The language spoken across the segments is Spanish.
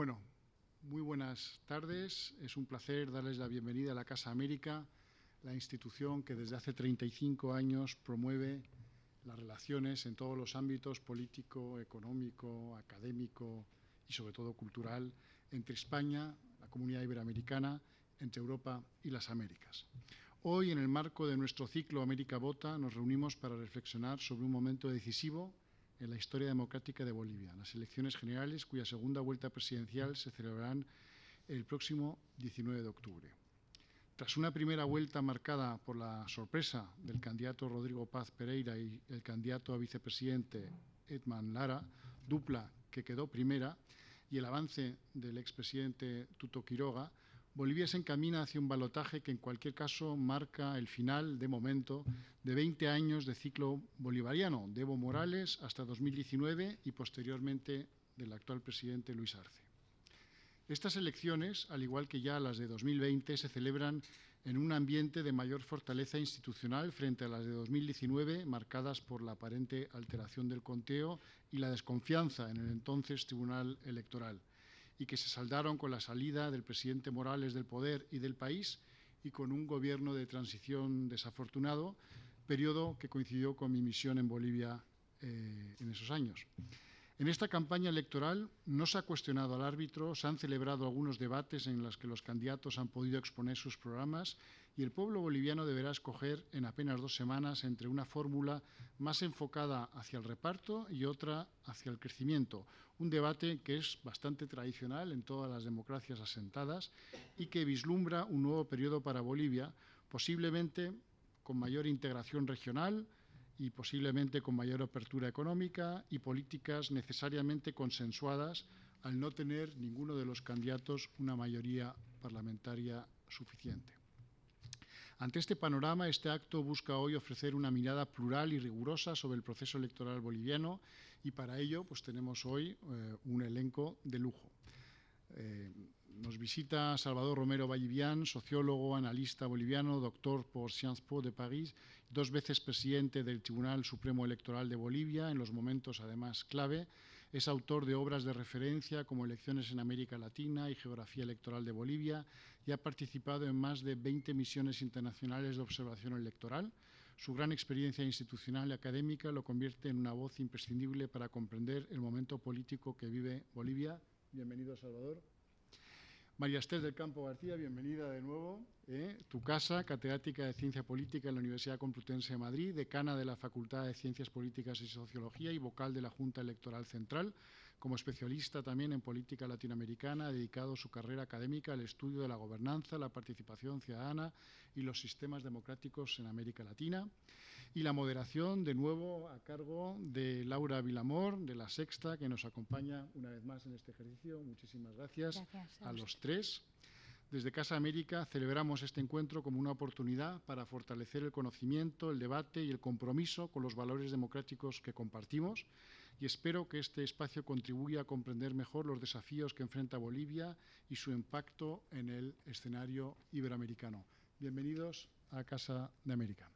Bueno, muy buenas tardes. Es un placer darles la bienvenida a la Casa América, la institución que desde hace 35 años promueve las relaciones en todos los ámbitos político, económico, académico y sobre todo cultural entre España, la Comunidad Iberoamericana, entre Europa y las Américas. Hoy, en el marco de nuestro ciclo América Vota, nos reunimos para reflexionar sobre un momento decisivo en la historia democrática de Bolivia, las elecciones generales cuya segunda vuelta presidencial se celebrarán el próximo 19 de octubre. Tras una primera vuelta marcada por la sorpresa del candidato Rodrigo Paz Pereira y el candidato a vicepresidente Edman Lara, dupla que quedó primera, y el avance del expresidente Tuto Quiroga, Bolivia se encamina hacia un balotaje que en cualquier caso marca el final, de momento, de 20 años de ciclo bolivariano, de Evo Morales hasta 2019 y posteriormente del actual presidente Luis Arce. Estas elecciones, al igual que ya las de 2020, se celebran en un ambiente de mayor fortaleza institucional frente a las de 2019, marcadas por la aparente alteración del conteo y la desconfianza en el entonces Tribunal Electoral, y que se saldaron con la salida del presidente Morales del poder y del país y con un gobierno de transición desafortunado, periodo que coincidió con mi misión en Bolivia en esos años. En esta campaña electoral no se ha cuestionado al árbitro, se han celebrado algunos debates en los que los candidatos han podido exponer sus programas y el pueblo boliviano deberá escoger en apenas 2 semanas entre una fórmula más enfocada hacia el reparto y otra hacia el crecimiento. Un debate que es bastante tradicional en todas las democracias asentadas y que vislumbra un nuevo periodo para Bolivia, posiblemente con mayor integración regional y posiblemente con mayor apertura económica y políticas necesariamente consensuadas al no tener ninguno de los candidatos una mayoría parlamentaria suficiente. Ante este panorama, este acto busca hoy ofrecer una mirada plural y rigurosa sobre el proceso electoral boliviano y para ello pues, tenemos hoy un elenco de lujo. Nos visita Salvador Romero Vallivian, sociólogo, analista boliviano, doctor por Sciences Po de París, 2 veces presidente del Tribunal Supremo Electoral de Bolivia, en los momentos además clave. Es autor de obras de referencia como Elecciones en América Latina y Geografía Electoral de Bolivia y ha participado en más de 20 misiones internacionales de observación electoral. Su gran experiencia institucional y académica lo convierte en una voz imprescindible para comprender el momento político que vive Bolivia. Bienvenido, Salvador. María Esther del Campo García, bienvenida de nuevo. Tu casa, catedrática de Ciencia Política en la Universidad Complutense de Madrid, decana de la Facultad de Ciencias Políticas y Sociología y vocal de la Junta Electoral Central. Como especialista también en política latinoamericana, ha dedicado su carrera académica al estudio de la gobernanza, la participación ciudadana y los sistemas democráticos en América Latina. Y la moderación, de nuevo, a cargo de Laura Vilamor, de La Sexta, que nos acompaña una vez más en este ejercicio. Muchísimas gracias a los tres. Desde Casa América celebramos este encuentro como una oportunidad para fortalecer el conocimiento, el debate y el compromiso con los valores democráticos que compartimos y espero que este espacio contribuya a comprender mejor los desafíos que enfrenta Bolivia y su impacto en el escenario iberoamericano. Bienvenidos a Casa de América.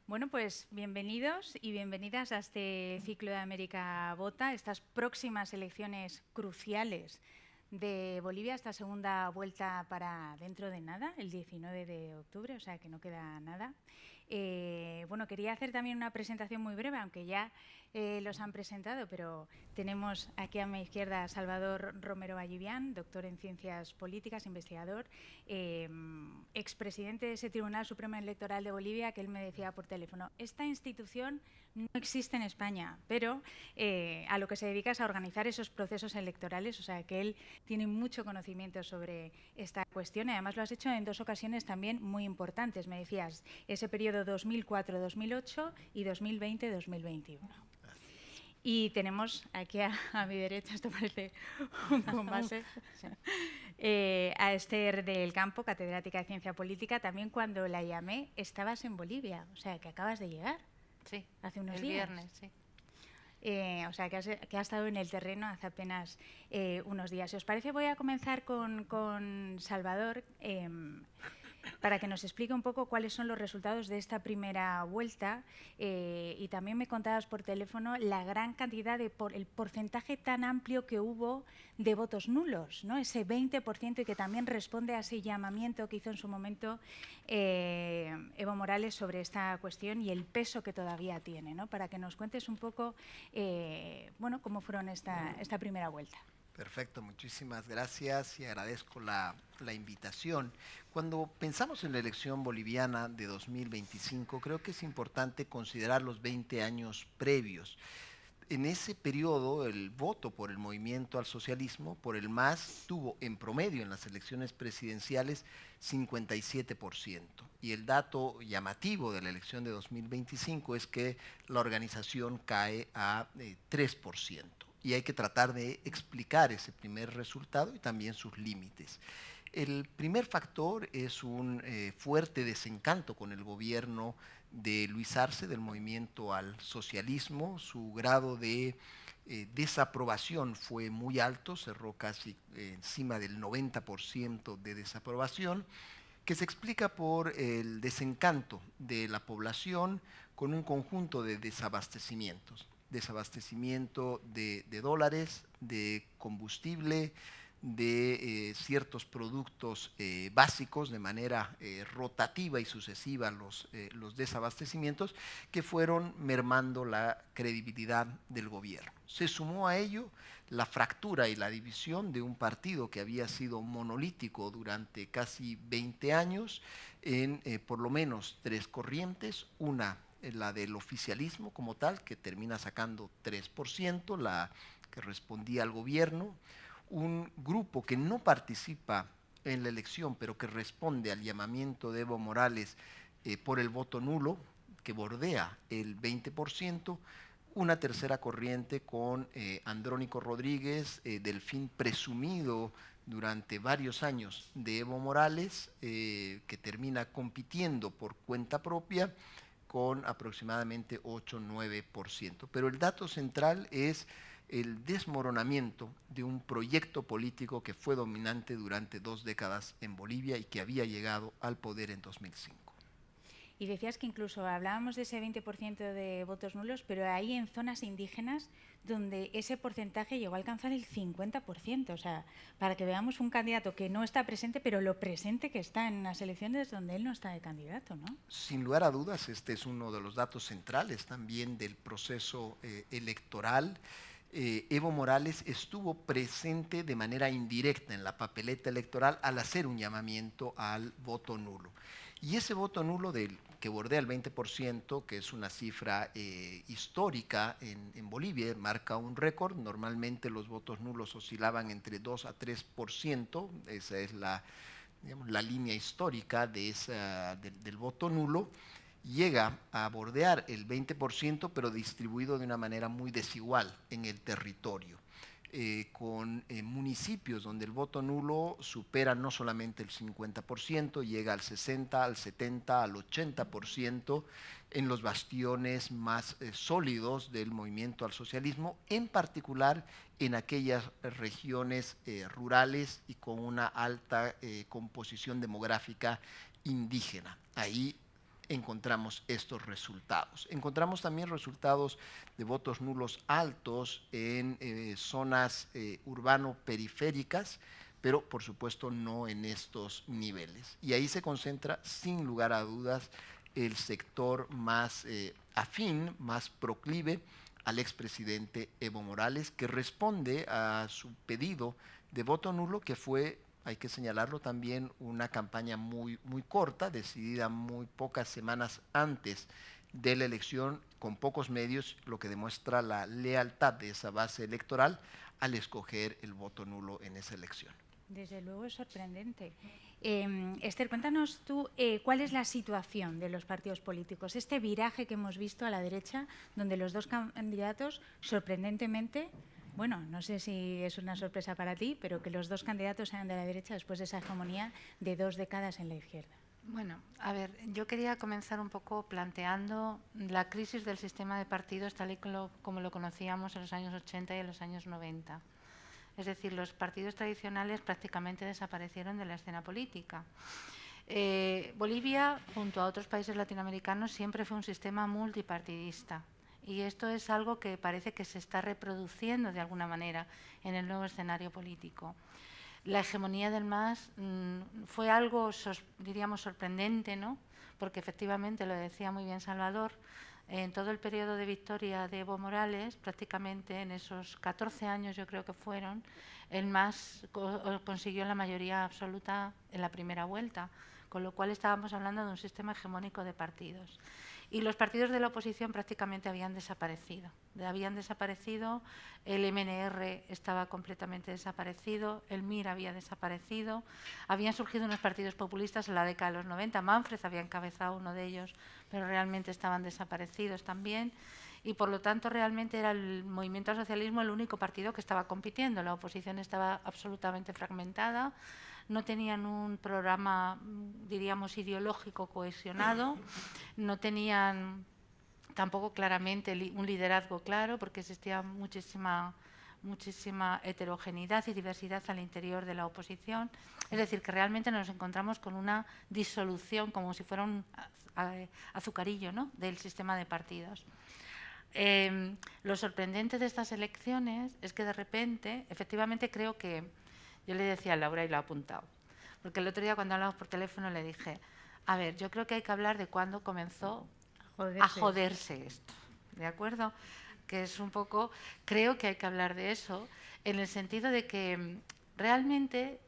Bueno, pues bienvenidos y bienvenidas a este ciclo de América Vota, estas próximas elecciones cruciales de Bolivia, esta segunda vuelta para dentro de nada, el 19 de octubre, o sea que no queda nada. Bueno, quería hacer también una presentación muy breve, aunque ya los han presentado, pero tenemos aquí a mi izquierda a Salvador Romero Vallivian, doctor en Ciencias Políticas, investigador, expresidente de ese Tribunal Supremo Electoral de Bolivia, que él me decía por teléfono, esta institución no existe en España, pero a lo que se dedica es a organizar esos procesos electorales, o sea que él tiene mucho conocimiento sobre esta cuestión y además lo has hecho en 2 ocasiones también muy importantes, me decías, ese periodo 2004-2008 y 2020-2021. Y tenemos aquí a mi derecha, esto parece un combate, a Esther del Campo, catedrática de Ciencia Política. También cuando la llamé estabas en Bolivia, o sea que acabas de llegar. Sí, hace unos días. El viernes, sí. O sea que has estado en el terreno hace apenas unos días. Si os parece, voy a comenzar con Salvador. para que nos explique un poco cuáles son los resultados de esta primera vuelta y también me contabas por teléfono la gran cantidad el porcentaje tan amplio que hubo de votos nulos, ¿no? Ese 20% y que también responde a ese llamamiento que hizo en su momento Evo Morales sobre esta cuestión y el peso que todavía tiene, ¿no? Para que nos cuentes un poco bueno, cómo fueron esta primera vuelta. Perfecto, muchísimas gracias y agradezco la invitación. Cuando pensamos en la elección boliviana de 2025, creo que es importante considerar los 20 años previos. En ese periodo, el voto por el movimiento al socialismo, por el MAS, tuvo en promedio en las elecciones presidenciales 57%. Y el dato llamativo de la elección de 2025 es que la organización cae a 3%. Y hay que tratar de explicar ese primer resultado y también sus límites. El primer factor es un fuerte desencanto con el gobierno de Luis Arce, del movimiento al socialismo. Su grado de desaprobación fue muy alto, cerró casi encima del 90% de desaprobación, que se explica por el desencanto de la población con un conjunto de desabastecimientos. Desabastecimiento de dólares, de combustible, de ciertos productos básicos de manera rotativa y sucesiva los desabastecimientos que fueron mermando la credibilidad del gobierno. Se sumó a ello la fractura y la división de un partido que había sido monolítico durante casi 20 años en por lo menos 3 corrientes, una la del oficialismo como tal, que termina sacando 3%, la que respondía al gobierno, un grupo que no participa en la elección, pero que responde al llamamiento de Evo Morales por el voto nulo, que bordea el 20%, una tercera corriente con Andrónico Rodríguez, delfín presumido durante varios años de Evo Morales, que termina compitiendo por cuenta propia, con aproximadamente 8-9%. Pero el dato central es el desmoronamiento de un proyecto político que fue dominante durante 2 décadas en Bolivia y que había llegado al poder en 2005. Y decías que incluso hablábamos de ese 20% de votos nulos, pero hay en zonas indígenas donde ese porcentaje llegó a alcanzar el 50%. O sea, para que veamos un candidato que no está presente, pero lo presente que está en las elecciones donde él no está de candidato, ¿no? Sin lugar a dudas, este es uno de los datos centrales también del proceso electoral. Evo Morales estuvo presente de manera indirecta en la papeleta electoral al hacer un llamamiento al voto nulo. Y ese voto nulo que bordea el 20%, que es una cifra histórica en Bolivia, marca un récord. Normalmente los votos nulos oscilaban entre 2 a 3%, esa es la línea histórica del voto nulo. Llega a bordear el 20%, pero distribuido de una manera muy desigual en el territorio, con municipios donde el voto nulo supera no solamente el 50%, llega al 60%, al 70%, al 80% en los bastiones más sólidos del movimiento al socialismo, en particular en aquellas regiones rurales y con una alta composición demográfica indígena. Ahí encontramos estos resultados. Encontramos también resultados de votos nulos altos en zonas urbano-periféricas, pero por supuesto no en estos niveles. Y ahí se concentra, sin lugar a dudas, el sector más afín, más proclive al expresidente Evo Morales, que responde a su pedido de voto nulo, que fue, hay que señalarlo también, una campaña muy corta, decidida muy pocas semanas antes de la elección, con pocos medios, lo que demuestra la lealtad de esa base electoral al escoger el voto nulo en esa elección. Desde luego es sorprendente. Esther, cuéntanos tú cuál es la situación de los partidos políticos, este viraje que hemos visto a la derecha, donde los dos candidatos, sorprendentemente, bueno, no sé si es una sorpresa para ti, pero que los dos candidatos sean de la derecha después de esa hegemonía de 2 décadas en la izquierda. Bueno, a ver, yo quería comenzar un poco planteando la crisis del sistema de partidos tal y como lo conocíamos en los años 80 y en los años 90. Es decir, los partidos tradicionales prácticamente desaparecieron de la escena política. Bolivia, junto a otros países latinoamericanos, siempre fue un sistema multipartidista. Y esto es algo que parece que se está reproduciendo de alguna manera en el nuevo escenario político. La hegemonía del MAS fue algo, diríamos, sorprendente, ¿no? Porque efectivamente, lo decía muy bien Salvador, en todo el periodo de victoria de Evo Morales, prácticamente en esos 14 años yo creo que fueron, el MAS consiguió la mayoría absoluta en la primera vuelta, con lo cual estábamos hablando de un sistema hegemónico de partidos. Y los partidos de la oposición prácticamente habían desaparecido. El MNR estaba completamente desaparecido, el MIR había desaparecido, habían surgido unos partidos populistas en la década de los 90, Manfred había encabezado uno de ellos, pero realmente estaban desaparecidos también. Y por lo tanto realmente era el movimiento al socialismo el único partido que estaba compitiendo. La oposición estaba absolutamente fragmentada, no tenían un programa, diríamos, ideológico cohesionado, no tenían tampoco claramente un liderazgo claro, porque existía muchísima heterogeneidad y diversidad al interior de la oposición. Es decir, que realmente nos encontramos con una disolución, como si fuera un azucarillo, ¿no?, del sistema de partidos. Lo sorprendente de estas elecciones es que de repente, efectivamente creo que, yo le decía a Laura y lo he apuntado, porque el otro día cuando hablamos por teléfono le dije, a ver, yo creo que hay que hablar de cuándo comenzó a joderse esto, ¿de acuerdo? Que es un poco, creo que hay que hablar de eso, en el sentido de que realmente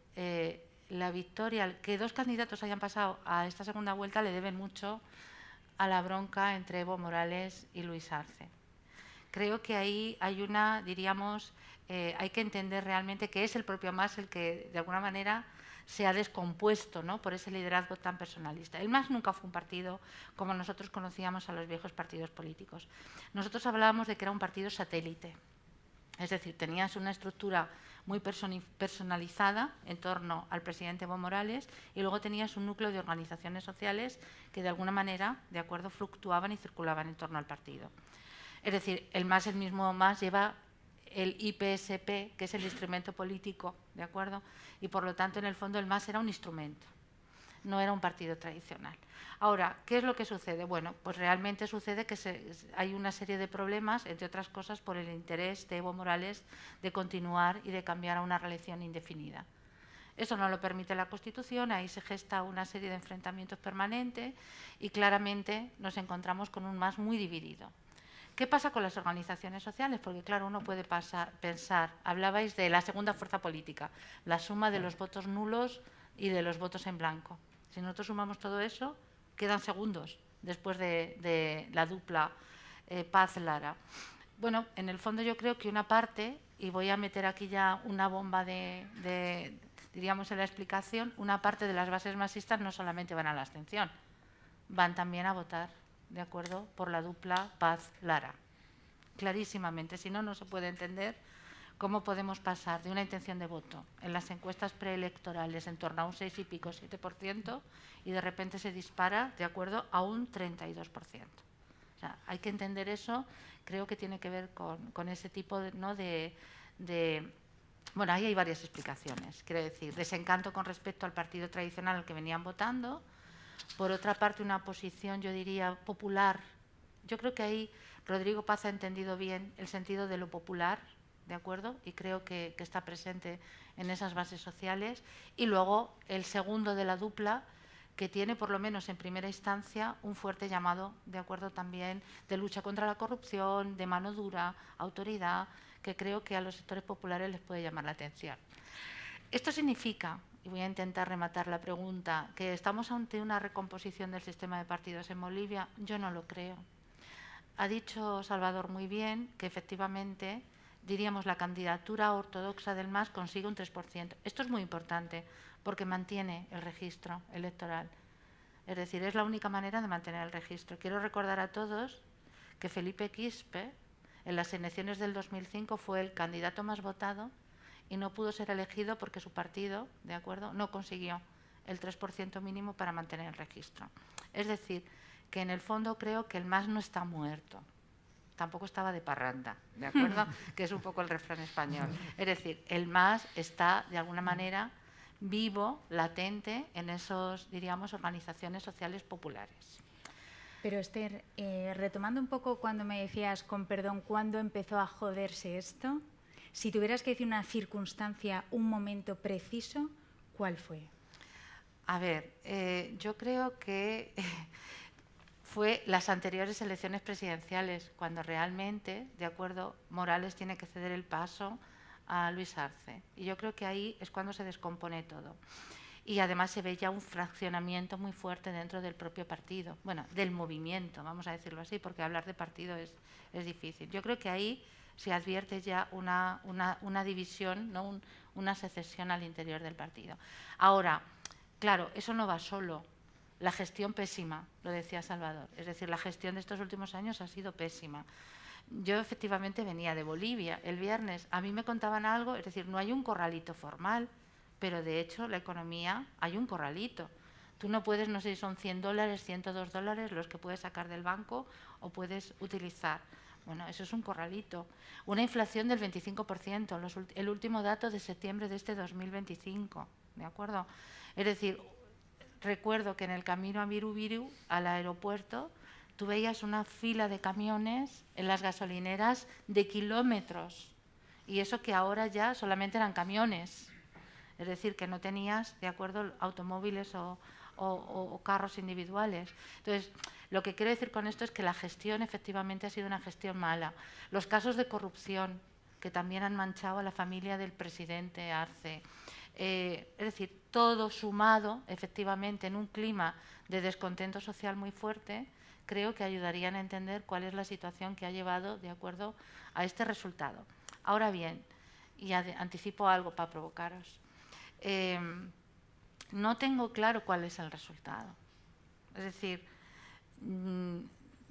la victoria, que dos candidatos hayan pasado a esta segunda vuelta le deben mucho a la bronca entre Evo Morales y Luis Arce. Creo que ahí hay una, diríamos, hay que entender realmente que es el propio MAS el que de alguna manera se ha descompuesto, ¿no?, por ese liderazgo tan personalista. El MAS nunca fue un partido como nosotros conocíamos a los viejos partidos políticos. Nosotros hablábamos de que era un partido satélite, es decir, tenías una estructura muy personalizada en torno al presidente Evo Morales y luego tenías un núcleo de organizaciones sociales que de alguna manera, de acuerdo, fluctuaban y circulaban en torno al partido. Es decir, el mismo MAS lleva el IPSP, que es el instrumento político, ¿de acuerdo? Y por lo tanto, en el fondo, el MAS era un instrumento, no era un partido tradicional. Ahora, ¿qué es lo que sucede? Bueno, pues realmente sucede que hay una serie de problemas, entre otras cosas, por el interés de Evo Morales de continuar y de cambiar a una reelección indefinida. Eso no lo permite la Constitución, ahí se gesta una serie de enfrentamientos permanentes y claramente nos encontramos con un MAS muy dividido. ¿Qué pasa con las organizaciones sociales? Porque claro, uno puede pensar, hablabais de la segunda fuerza política, la suma de los votos nulos y de los votos en blanco. Si nosotros sumamos todo eso, quedan segundos después de la dupla Paz-Lara. Bueno, en el fondo yo creo que una parte, y voy a meter aquí ya una bomba diríamos en la explicación, una parte de las bases masistas no solamente van a la abstención, van también a votar, ¿de acuerdo?, por la dupla Paz-Lara. Clarísimamente, si no, no se puede entender cómo podemos pasar de una intención de voto en las encuestas preelectorales en torno a un 6 y pico, 7%, y de repente se dispara, ¿de acuerdo?, a un 32%. O sea, hay que entender eso, creo que tiene que ver con ese tipo bueno, ahí hay varias explicaciones, quiero decir, desencanto con respecto al partido tradicional al que venían votando. Por otra parte, una posición, yo diría, popular. Yo creo que ahí Rodrigo Paz ha entendido bien el sentido de lo popular, ¿de acuerdo? Y creo que está presente en esas bases sociales. Y luego el segundo de la dupla, que tiene, por lo menos en primera instancia, un fuerte llamado, ¿de acuerdo?, también de lucha contra la corrupción, de mano dura, autoridad, que creo que a los sectores populares les puede llamar la atención. Esto significa, y voy a intentar rematar la pregunta, que estamos ante una recomposición del sistema de partidos en Bolivia. Yo no lo creo. Ha dicho Salvador muy bien que efectivamente, diríamos, la candidatura ortodoxa del MAS consigue un 3%. Esto es muy importante porque mantiene el registro electoral. Es decir, es la única manera de mantener el registro. Quiero recordar a todos que Felipe Quispe, en las elecciones del 2005, fue el candidato más votado y no pudo ser elegido porque su partido, ¿de acuerdo?, no consiguió el 3% mínimo para mantener el registro. Es decir, que en el fondo creo que el MAS no está muerto, tampoco estaba de parranda, ¿de acuerdo?, que es un poco el refrán español. Es decir, el MAS está, de alguna manera, vivo, latente en esos, diríamos, organizaciones sociales populares. Pero Esther, retomando un poco cuando me decías, con perdón, ¿cuándo empezó a joderse esto? Si tuvieras que decir una circunstancia, un momento preciso, ¿cuál fue? A ver, yo creo que fue las anteriores elecciones presidenciales, cuando realmente, de acuerdo, Morales tiene que ceder el paso a Luis Arce. Y yo creo que ahí es cuando se descompone todo. Y además se ve ya un fraccionamiento muy fuerte dentro del propio partido, bueno, del movimiento, vamos a decirlo así, porque hablar de partido es difícil. Yo creo que ahí se advierte ya una división, ¿no? Una secesión al interior del partido. Ahora, claro, eso no va solo. La gestión pésima, lo decía Salvador, es decir, la gestión de estos últimos años ha sido pésima. Yo efectivamente venía de Bolivia el viernes, a mí me contaban algo, es decir, no hay un corralito formal, pero de hecho la economía hay un corralito. Tú no puedes, no sé si son $100, $102 los que puedes sacar del banco o puedes utilizar. Bueno, eso es un corralito. Una inflación del 25%, el último dato de septiembre de este 2025, ¿de acuerdo? Es decir, recuerdo que en el camino a Viru, al aeropuerto, tú veías una fila de camiones en las gasolineras de kilómetros. Y eso que ahora ya solamente eran camiones. Es decir, que no tenías, de acuerdo, automóviles o carros individuales. Entonces, lo que quiero decir con esto es que la gestión efectivamente ha sido una gestión mala. Los casos de corrupción, que también han manchado a la familia del presidente Arce. Es decir, todo sumado efectivamente en un clima de descontento social muy fuerte, creo que ayudarían a entender cuál es la situación que ha llevado, de acuerdo, a este resultado. Ahora bien, y anticipo algo para provocaros, no tengo claro cuál es el resultado. Es decir,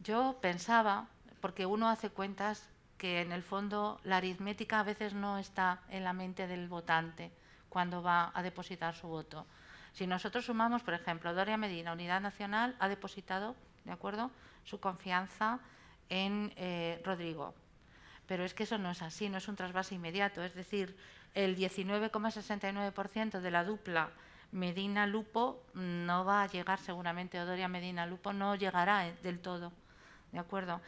yo pensaba, porque uno hace cuentas, que en el fondo la aritmética a veces no está en la mente del votante cuando va a depositar su voto. Si nosotros sumamos, por ejemplo, Doria Medina, Unidad Nacional, ha depositado, ¿de acuerdo?, su confianza en Rodrigo. Pero es que eso no es así, no es un trasvase inmediato. Es decir, el 19,69% de la dupla Medina-Lupo no va a llegar seguramente, o Doria Medina-Lupo no llegará del todo, ¿de acuerdo?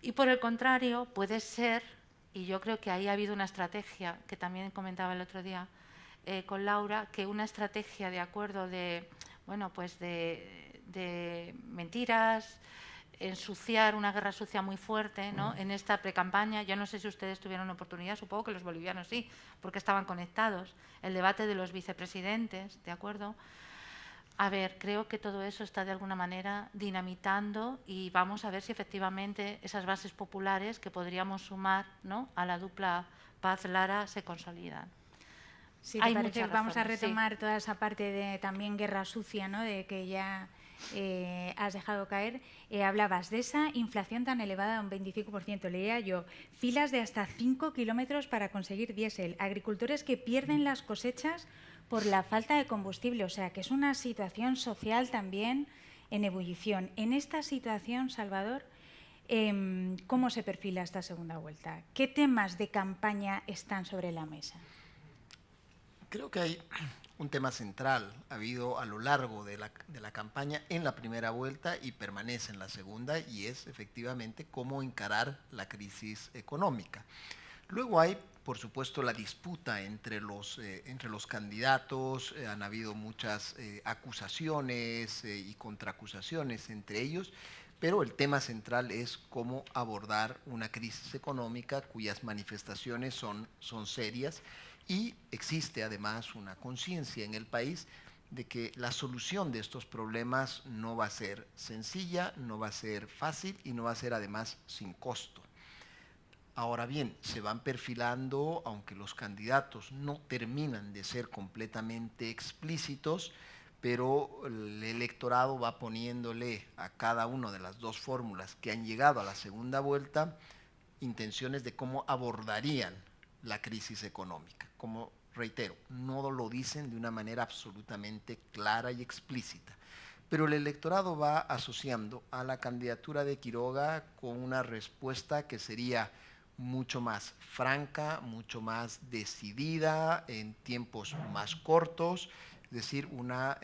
Y por el contrario, puede ser, y yo creo que ahí ha habido una estrategia, que también comentaba el otro día con Laura, que una estrategia, de acuerdo, de, bueno, pues de mentiras, ensuciar una guerra sucia muy fuerte, ¿no?, en esta precampaña. Yo no sé si ustedes tuvieron oportunidad, supongo que los bolivianos sí, porque estaban conectados. El debate de los vicepresidentes, ¿de acuerdo? A ver, creo que todo eso está de alguna manera dinamitando y vamos a ver si efectivamente esas bases populares que podríamos sumar, ¿no?, a la dupla Paz-Lara se consolidan. Sí, te parece, vamos a retomar toda esa parte de también guerra sucia, ¿no?, de que ya has dejado caer. Hablabas de esa inflación tan elevada, un 25%. Leía yo, filas de hasta 5 kilómetros para conseguir diésel, agricultores que pierden las cosechas por la falta de combustible. O sea, que es una situación social también en ebullición. En esta situación, Salvador, ¿cómo se perfila esta segunda vuelta? ¿Qué temas de campaña están sobre la mesa? Creo que hay un tema central, ha habido a lo largo de la campaña en la primera vuelta y permanece en la segunda, y es efectivamente cómo encarar la crisis económica. Luego hay, por supuesto, la disputa entre los candidatos, han habido muchas acusaciones y contraacusaciones entre ellos, pero el tema central es cómo abordar una crisis económica cuyas manifestaciones son serias. Y existe además una conciencia en el país de que la solución de estos problemas no va a ser sencilla, no va a ser fácil y no va a ser además sin costo. Ahora bien, se van perfilando, aunque los candidatos no terminan de ser completamente explícitos, pero el electorado va poniéndole a cada una de las dos fórmulas que han llegado a la segunda vuelta intenciones de cómo abordarían la crisis económica. Como reitero, no lo dicen de una manera absolutamente clara y explícita, pero el electorado va asociando a la candidatura de Quiroga con una respuesta que sería mucho más franca, mucho más decidida, en tiempos más cortos, es decir, una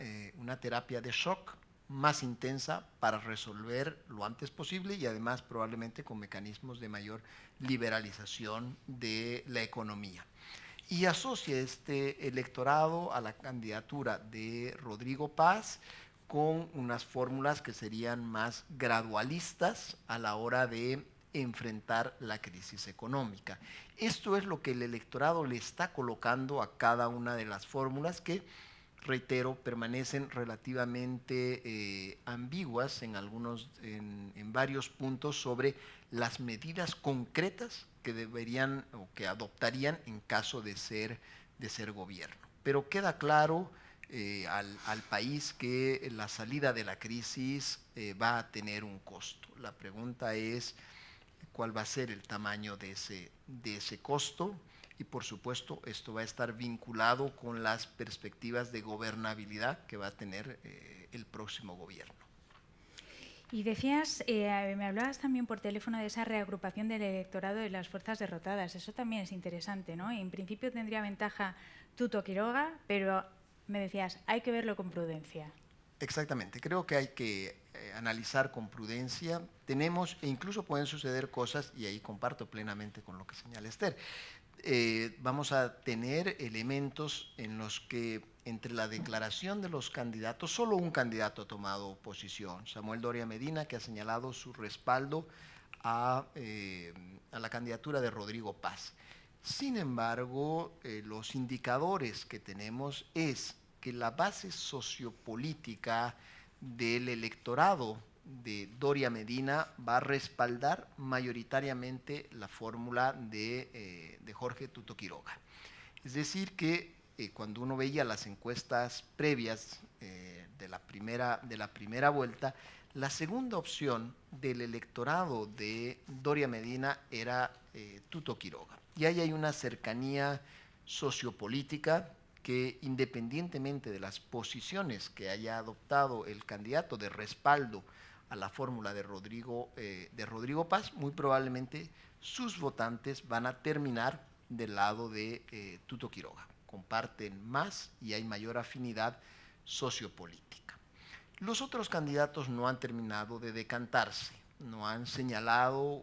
terapia de shock más intensa para resolver lo antes posible y además probablemente con mecanismos de mayor liberalización de la economía. Y asocia este electorado a la candidatura de Rodrigo Paz con unas fórmulas que serían más gradualistas a la hora de enfrentar la crisis económica. Esto es lo que el electorado le está colocando a cada una de las fórmulas que, reitero, permanecen relativamente ambiguas en varios puntos sobre las medidas concretas que deberían o que adoptarían en caso de ser gobierno. Pero queda claro al país que la salida de la crisis va a tener un costo. La pregunta es cuál va a ser el tamaño de ese costo y, por supuesto, esto va a estar vinculado con las perspectivas de gobernabilidad que va a tener el próximo gobierno. Y decías, me hablabas también por teléfono de esa reagrupación del electorado de las fuerzas derrotadas. Eso también es interesante, ¿no? En principio tendría ventaja Tuto Quiroga, pero me decías, hay que verlo con prudencia. Exactamente, creo que hay que analizar con prudencia. Tenemos, e incluso pueden suceder cosas, y ahí comparto plenamente con lo que señala Esther, vamos a tener elementos en los que entre la declaración de los candidatos, solo un candidato ha tomado posición, Samuel Doria Medina, que ha señalado su respaldo a la candidatura de Rodrigo Paz. Sin embargo, los indicadores que tenemos es que la base sociopolítica del electorado de Doria Medina va a respaldar mayoritariamente la fórmula de Jorge Tuto Quiroga. Es decir que cuando uno veía las encuestas previas de la primera vuelta, la segunda opción del electorado de Doria Medina era Tuto Quiroga. Y ahí hay una cercanía sociopolítica que, independientemente de las posiciones que haya adoptado el candidato de respaldo a la fórmula de Rodrigo Paz, muy probablemente sus votantes van a terminar del lado de Tuto Quiroga. Comparten más y hay mayor afinidad sociopolítica. Los otros candidatos no han terminado de decantarse, no han señalado,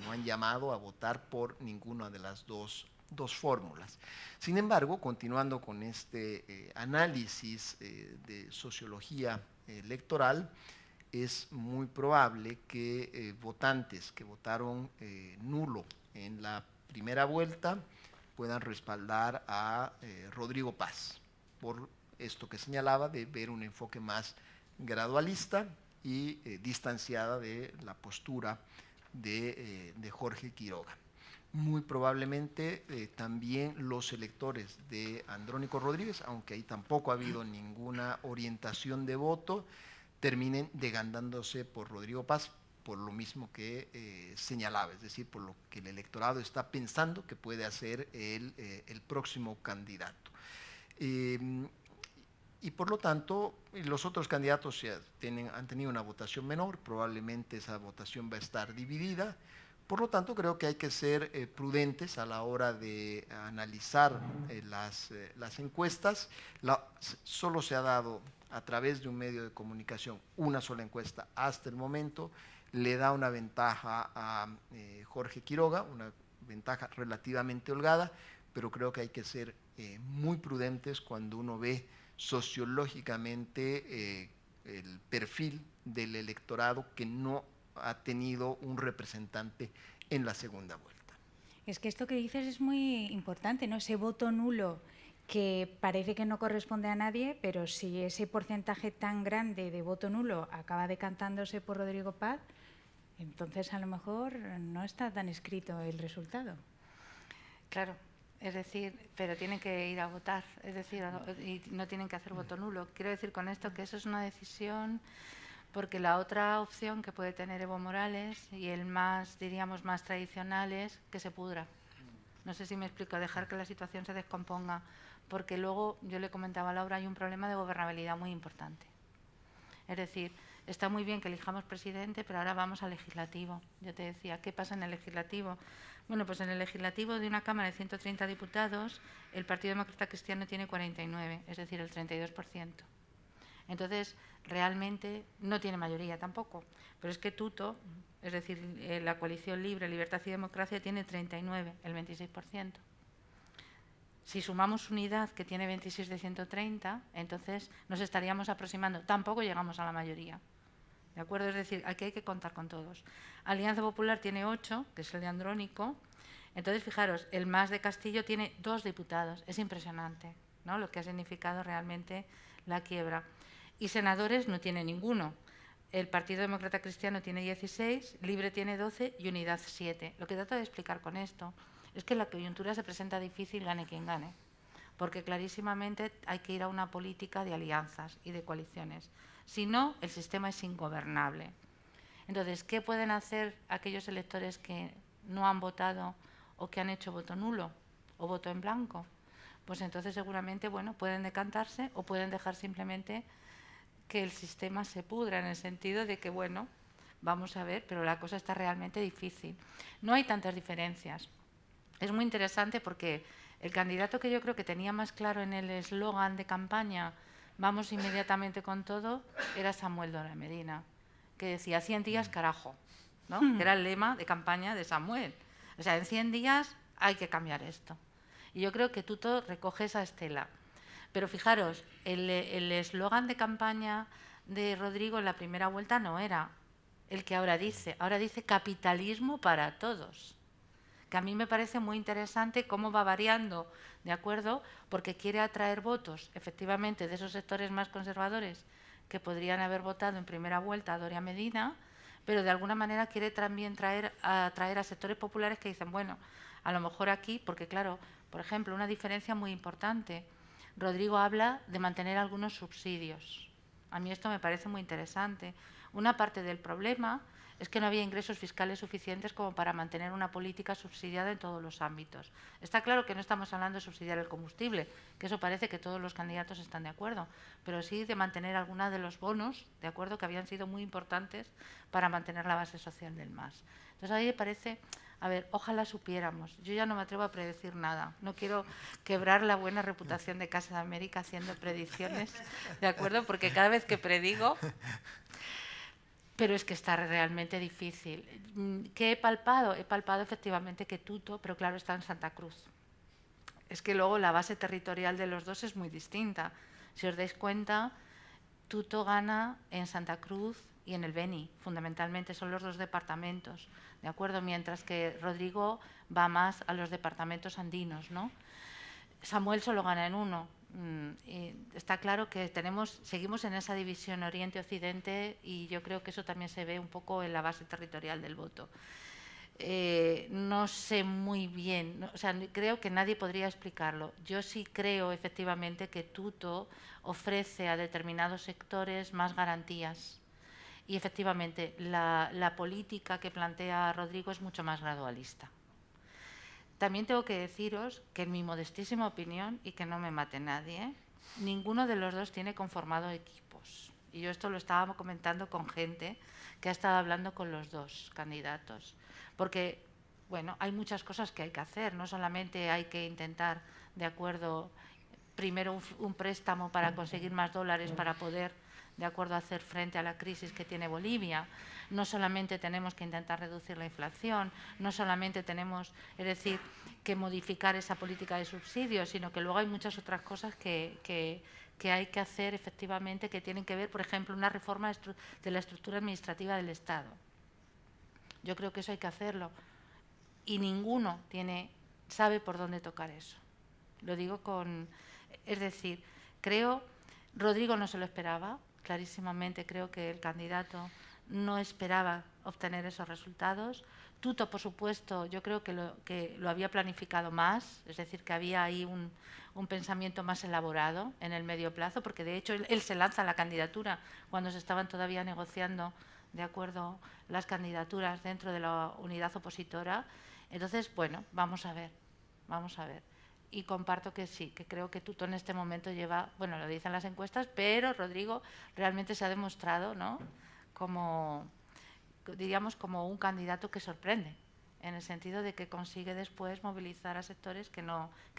no han llamado a votar por ninguna de las dos fórmulas. Sin embargo, continuando con este análisis de sociología electoral, es muy probable que votantes que votaron nulo en la primera vuelta puedan respaldar a Rodrigo Paz, por esto que señalaba de ver un enfoque más gradualista y distanciada de la postura de Jorge Quiroga. Muy probablemente también los electores de Andrónico Rodríguez, aunque ahí tampoco ha habido ninguna orientación de voto, terminen decantándose por Rodrigo Paz, por lo mismo que señalaba, es decir, por lo que el electorado está pensando que puede hacer el próximo candidato. Y por lo tanto, los otros candidatos han tenido una votación menor, probablemente esa votación va a estar dividida. Por lo tanto, creo que hay que ser prudentes a la hora de analizar las encuestas. Solo se ha dado a través de un medio de comunicación una sola encuesta hasta el momento. Le da una ventaja a Jorge Quiroga, una ventaja relativamente holgada, pero creo que hay que ser muy prudentes cuando uno ve sociológicamente el perfil del electorado que no ha tenido un representante en la segunda vuelta. Es que esto que dices es muy importante, ¿no? Ese voto nulo que parece que no corresponde a nadie, pero si ese porcentaje tan grande de voto nulo acaba decantándose por Rodrigo Paz, entonces a lo mejor no está tan escrito el resultado. Claro, es decir, pero tienen que ir a votar, es decir, y no tienen que hacer voto nulo. Quiero decir con esto que eso es una decisión, porque la otra opción que puede tener Evo Morales y el más, diríamos, más tradicional es que se pudra. No sé si me explico, dejar que la situación se descomponga, porque luego, yo le comentaba a Laura, hay un problema de gobernabilidad muy importante. Es decir, está muy bien que elijamos presidente, pero ahora vamos al legislativo. Yo te decía, ¿qué pasa en el legislativo? Bueno, pues en el legislativo de una Cámara de 130 diputados, el Partido Demócrata Cristiano tiene 49, es decir, el 32%. Entonces, realmente no tiene mayoría tampoco. Pero es que Tuto, es decir, la coalición Libre, Libertad y Democracia, tiene 39, el 26%. Si sumamos Unidad, que tiene 26 de 130, entonces nos estaríamos aproximando. Tampoco llegamos a la mayoría. ¿De acuerdo? Es decir, aquí hay que contar con todos. Alianza Popular tiene 8, que es el de Andrónico. Entonces, fijaros, el MAS de Castillo tiene 2 diputados. Es impresionante, ¿no?, lo que ha significado realmente la quiebra. Y senadores no tiene ninguno. El Partido Demócrata Cristiano tiene 16, Libre tiene 12 y Unidad 7. Lo que trato de explicar con esto es que la coyuntura se presenta difícil, gane quien gane, porque clarísimamente hay que ir a una política de alianzas y de coaliciones. Si no, el sistema es ingobernable. Entonces, ¿qué pueden hacer aquellos electores que no han votado o que han hecho voto nulo o voto en blanco? Pues entonces seguramente, bueno, pueden decantarse o pueden dejar simplemente que el sistema se pudra, en el sentido de que, bueno, vamos a ver, pero la cosa está realmente difícil. No hay tantas diferencias. Es muy interesante porque el candidato que yo creo que tenía más claro en el eslogan de campaña, vamos inmediatamente con todo, era Samuel Dora Medina, que decía 100 días carajo, ¿no? Que era el lema de campaña de Samuel. O sea, en 100 días hay que cambiar esto. Y yo creo que Tuto recoge esa estela. Pero fijaros, el eslogan de campaña de Rodrigo en la primera vuelta no era el que ahora dice capitalismo para todos, que a mí me parece muy interesante cómo va variando, ¿de acuerdo? Porque quiere atraer votos, efectivamente, de esos sectores más conservadores que podrían haber votado en primera vuelta a Doria Medina, pero de alguna manera quiere también atraer a sectores populares que dicen, bueno, a lo mejor aquí, porque claro, por ejemplo, una diferencia muy importante, Rodrigo habla de mantener algunos subsidios. A mí esto me parece muy interesante. Una parte del problema es que no había ingresos fiscales suficientes como para mantener una política subsidiada en todos los ámbitos. Está claro que no estamos hablando de subsidiar el combustible, que eso parece que todos los candidatos están de acuerdo, pero sí de mantener alguna de los bonos, de acuerdo, que habían sido muy importantes para mantener la base social del MAS. Entonces, a mí me parece, a ver, ojalá supiéramos. Yo ya no me atrevo a predecir nada. No quiero quebrar la buena reputación de Casa de América haciendo predicciones, ¿de acuerdo? Porque cada vez que predigo... Pero es que está realmente difícil. ¿Qué he palpado? He palpado efectivamente que Tuto, pero claro, está en Santa Cruz. Es que luego la base territorial de los dos es muy distinta. Si os dais cuenta, Tuto gana en Santa Cruz y en el Beni, fundamentalmente son los dos departamentos, ¿de acuerdo? Mientras que Rodrigo va más a los departamentos andinos, ¿no? Samuel solo gana en uno. Está claro que seguimos en esa división Oriente-Occidente y yo creo que eso también se ve un poco en la base territorial del voto. No sé muy bien, o sea, creo que nadie podría explicarlo. Yo sí creo efectivamente que Tuto ofrece a determinados sectores más garantías y efectivamente la política que plantea Rodrigo es mucho más gradualista. También tengo que deciros que en mi modestísima opinión, y que no me mate nadie, ninguno de los dos tiene conformado equipos. Y yo esto lo estaba comentando con gente que ha estado hablando con los dos candidatos. Porque, bueno, hay muchas cosas que hay que hacer. No solamente hay que intentar, de acuerdo, primero un préstamo para conseguir más dólares para poder, de acuerdo, hacer frente a la crisis que tiene Bolivia. No solamente tenemos que intentar reducir la inflación, no solamente tenemos, es decir, que modificar esa política de subsidios, sino que luego hay muchas otras cosas que hay que hacer efectivamente, que tienen que ver, por ejemplo, una reforma de la estructura administrativa del Estado. Yo creo que eso hay que hacerlo y ninguno sabe por dónde tocar eso. Lo digo es decir, Rodrigo no se lo esperaba, clarísimamente creo que el candidato no esperaba obtener esos resultados. Tuto, por supuesto, yo creo que lo había planificado más, es decir, que había ahí un pensamiento más elaborado en el medio plazo, porque de hecho él se lanza a la candidatura cuando se estaban todavía negociando, de acuerdo, las candidaturas dentro de la unidad opositora. Entonces, bueno, vamos a ver. Y comparto que sí, que creo que Tuto en este momento lleva, bueno, lo dicen las encuestas, pero Rodrigo realmente se ha demostrado, ¿no?, diríamos, como un candidato que sorprende, en el sentido de que consigue después movilizar a sectores que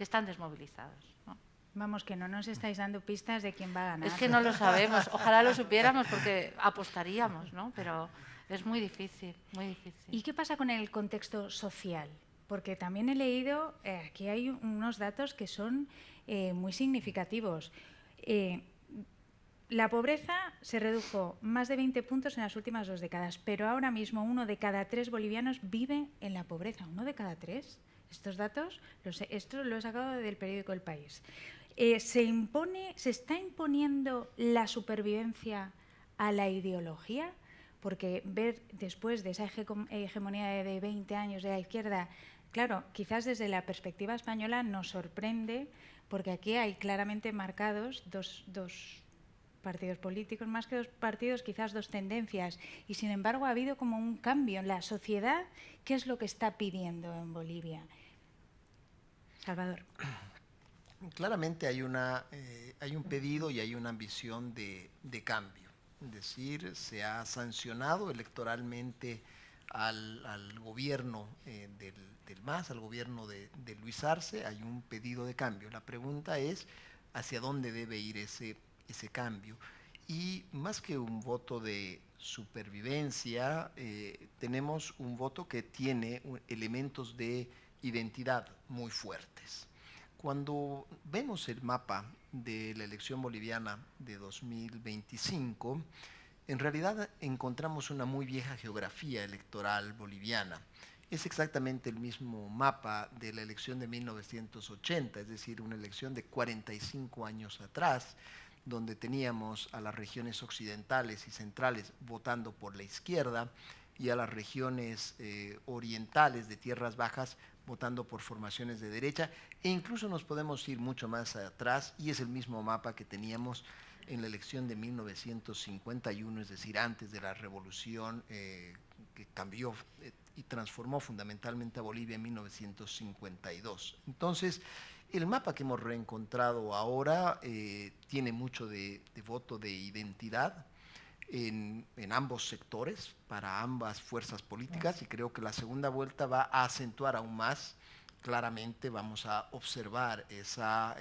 están desmovilizados, ¿no? Vamos, que no nos estáis dando pistas de quién va a ganar. Es que no lo sabemos. Ojalá lo supiéramos porque apostaríamos, ¿no? Pero es muy difícil, muy difícil. ¿Y qué pasa con el contexto social? Porque también he leído, aquí hay unos datos que son muy significativos. La pobreza se redujo más de 20 puntos en las últimas 2 décadas, pero ahora mismo 1 de cada 3 bolivianos vive en la pobreza. 1 de cada 3. Estos datos, esto lo he sacado del periódico El País. ¿Se está imponiendo la supervivencia a la ideología? Porque ver después de esa hegemonía de 20 años de la izquierda, claro, quizás desde la perspectiva española nos sorprende, porque aquí hay claramente marcados dos partidos políticos, más que 2 partidos, quizás 2 tendencias. Y sin embargo ha habido como un cambio en la sociedad. ¿Qué es lo que está pidiendo en Bolivia? Salvador. Claramente hay un pedido y hay una ambición de cambio. Es decir, se ha sancionado electoralmente al gobierno del MAS, al gobierno de Luis Arce, hay un pedido de cambio. La pregunta es hacia dónde debe ir ese cambio. Y más que un voto de supervivencia, tenemos un voto que tiene elementos de identidad muy fuertes. Cuando vemos el mapa de la elección boliviana de 2025, en realidad encontramos una muy vieja geografía electoral boliviana. Es exactamente el mismo mapa de la elección de 1980, es decir, una elección de 45 años atrás, donde teníamos a las regiones occidentales y centrales votando por la izquierda y a las regiones orientales de tierras bajas votando por formaciones de derecha, e incluso nos podemos ir mucho más atrás y es el mismo mapa que teníamos en la elección de 1951, es decir, antes de la revolución que cambió y transformó fundamentalmente a Bolivia en 1952. Entonces, el mapa que hemos reencontrado ahora tiene mucho de voto de identidad en ambos sectores, para ambas fuerzas políticas, y creo que la segunda vuelta va a acentuar aún más. Claramente vamos a observar esta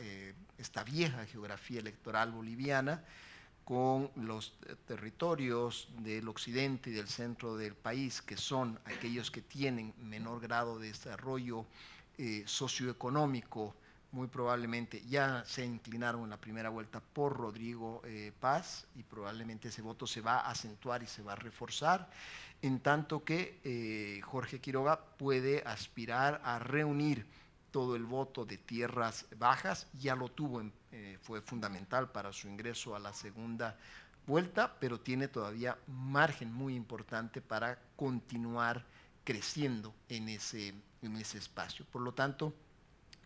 vieja geografía electoral boliviana con los territorios del occidente y del centro del país, que son aquellos que tienen menor grado de desarrollo socioeconómico. Muy probablemente ya se inclinaron en la primera vuelta por Rodrigo Paz y probablemente ese voto se va a acentuar y se va a reforzar, en tanto que Jorge Quiroga puede aspirar a reunir todo el voto de tierras bajas, ya lo tuvo, fue fundamental para su ingreso a la segunda vuelta, pero tiene todavía margen muy importante para continuar creciendo en ese espacio. Por lo tanto,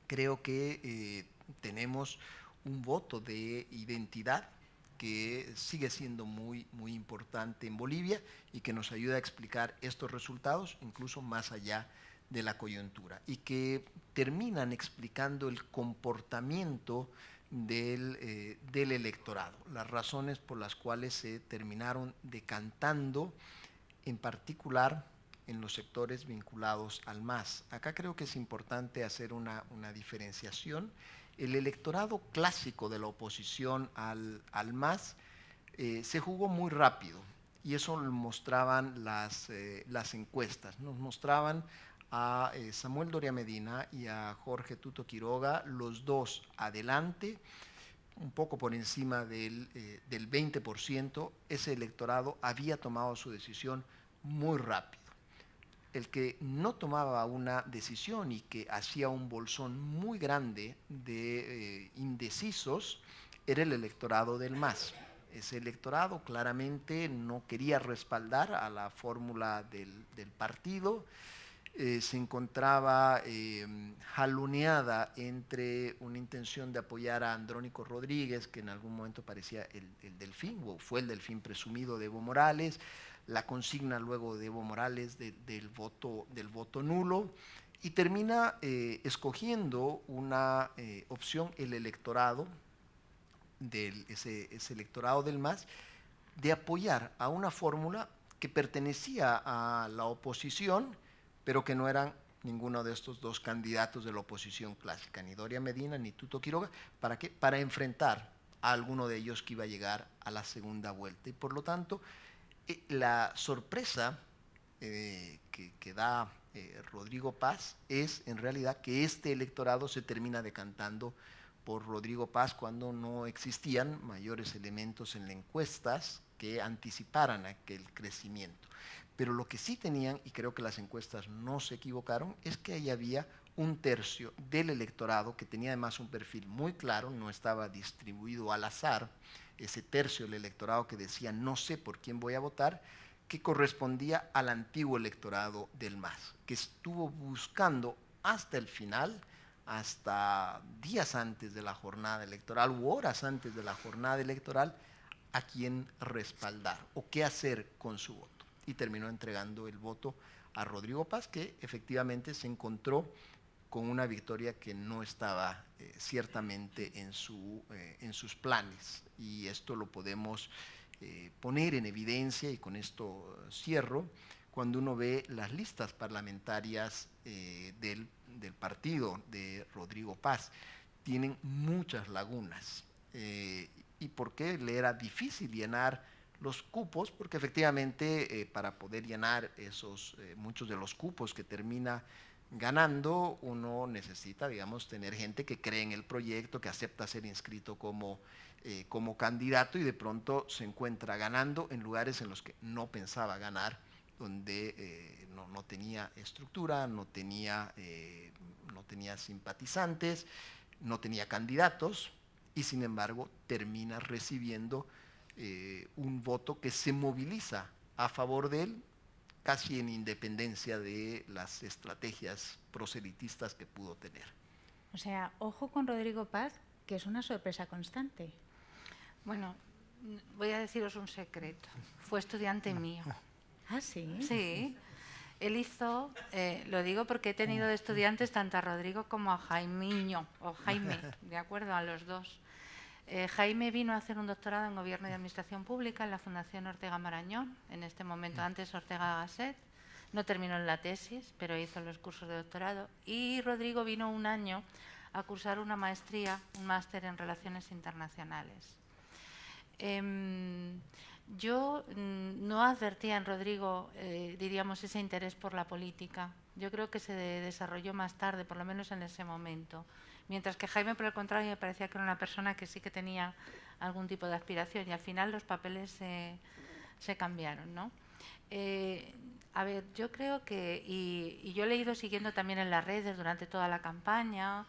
creo que tenemos un voto de identidad que sigue siendo muy, muy importante en Bolivia y que nos ayuda a explicar estos resultados incluso más allá de la coyuntura y que terminan explicando el comportamiento del electorado, las razones por las cuales se terminaron decantando, en particular en los sectores vinculados al MAS. Acá creo que es importante hacer una diferenciación. El electorado clásico de la oposición al MAS se jugó muy rápido y eso lo mostraban las encuestas. Nos mostraban a Samuel Doria Medina y a Jorge Tuto Quiroga, los dos adelante, un poco por encima del 20%. Ese electorado había tomado su decisión muy rápido. El que no tomaba una decisión y que hacía un bolsón muy grande de indecisos era el electorado del MAS. Ese electorado claramente no quería respaldar a la fórmula del partido, se encontraba jaloneada entre una intención de apoyar a Andrónico Rodríguez, que en algún momento parecía el delfín, o fue el delfín presumido de Evo Morales, la consigna luego de Evo Morales del voto nulo, y termina escogiendo una opción, el electorado, ese electorado del MAS, de apoyar a una fórmula que pertenecía a la oposición, pero que no eran ninguno de estos dos candidatos de la oposición clásica, ni Doria Medina ni Tuto Quiroga. ¿Para qué? Para enfrentar a alguno de ellos que iba a llegar a la segunda vuelta. Y por lo tanto, la sorpresa que da Rodrigo Paz es en realidad que este electorado se termina decantando por Rodrigo Paz cuando no existían mayores elementos en las encuestas que anticiparan aquel crecimiento. Pero lo que sí tenían, y creo que las encuestas no se equivocaron, es que ahí había un tercio del electorado que tenía además un perfil muy claro, no estaba distribuido al azar, ese tercio del electorado que decía no sé por quién voy a votar, que correspondía al antiguo electorado del MAS, que estuvo buscando hasta el final, hasta días antes de la jornada electoral u horas antes de la jornada electoral, a quién respaldar o qué hacer con su voto. Y terminó entregando el voto a Rodrigo Paz, que efectivamente se encontró con una victoria que no estaba ciertamente en sus planes. Y esto lo podemos poner en evidencia, y con esto cierro, cuando uno ve las listas parlamentarias del partido de Rodrigo Paz. Tienen muchas lagunas. ¿Y por qué le era difícil llenar los cupos? Porque efectivamente para poder llenar muchos de los cupos que termina ganando, uno necesita, digamos, tener gente que cree en el proyecto, que acepta ser inscrito como candidato, y de pronto se encuentra ganando en lugares en los que no pensaba ganar, donde no tenía estructura, no tenía simpatizantes, no tenía candidatos, y sin embargo termina recibiendo un voto que se moviliza a favor de él, casi en independencia de las estrategias proselitistas que pudo tener. O sea, ojo con Rodrigo Paz, que es una sorpresa constante. Bueno, voy a deciros un secreto. Fue estudiante mío. ¿Ah, sí? Sí. Él hizo, lo digo porque he tenido de estudiantes tanto a Rodrigo como a Jaimiño, o Jaime, de acuerdo, a los dos. Jaime vino a hacer un doctorado en Gobierno y Administración Pública en la Fundación Ortega Marañón, en este momento antes Ortega Gasset. No terminó la tesis, pero hizo los cursos de doctorado. Y Rodrigo vino un año a cursar una maestría, un máster en Relaciones Internacionales. Yo no advertía en Rodrigo, diríamos, ese interés por la política. Yo creo que se desarrolló más tarde, por lo menos en ese momento. Mientras que Jaime, por el contrario, me parecía que era una persona que sí que tenía algún tipo de aspiración, y al final los papeles se cambiaron, ¿no? A ver, yo creo que, y yo le he ido siguiendo también en las redes durante toda la campaña,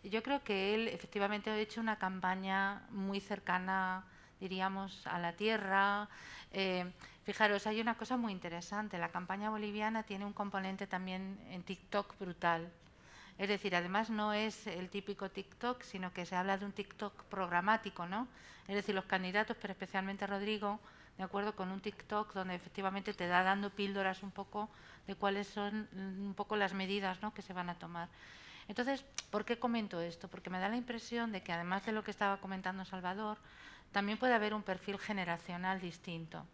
yo creo que él efectivamente ha hecho una campaña muy cercana, diríamos, a la tierra. Fijaros, hay una cosa muy interesante, la campaña boliviana tiene un componente también en TikTok brutal. Es decir, además no es el típico TikTok, sino que se habla de un TikTok programático, ¿no? Es decir, los candidatos, pero especialmente Rodrigo, de acuerdo con un TikTok donde efectivamente te da dando píldoras un poco de cuáles son un poco las medidas, ¿no?, que se van a tomar. Entonces, ¿por qué comento esto? Porque me da la impresión de que además de lo que estaba comentando Salvador, también puede haber un perfil generacional distinto.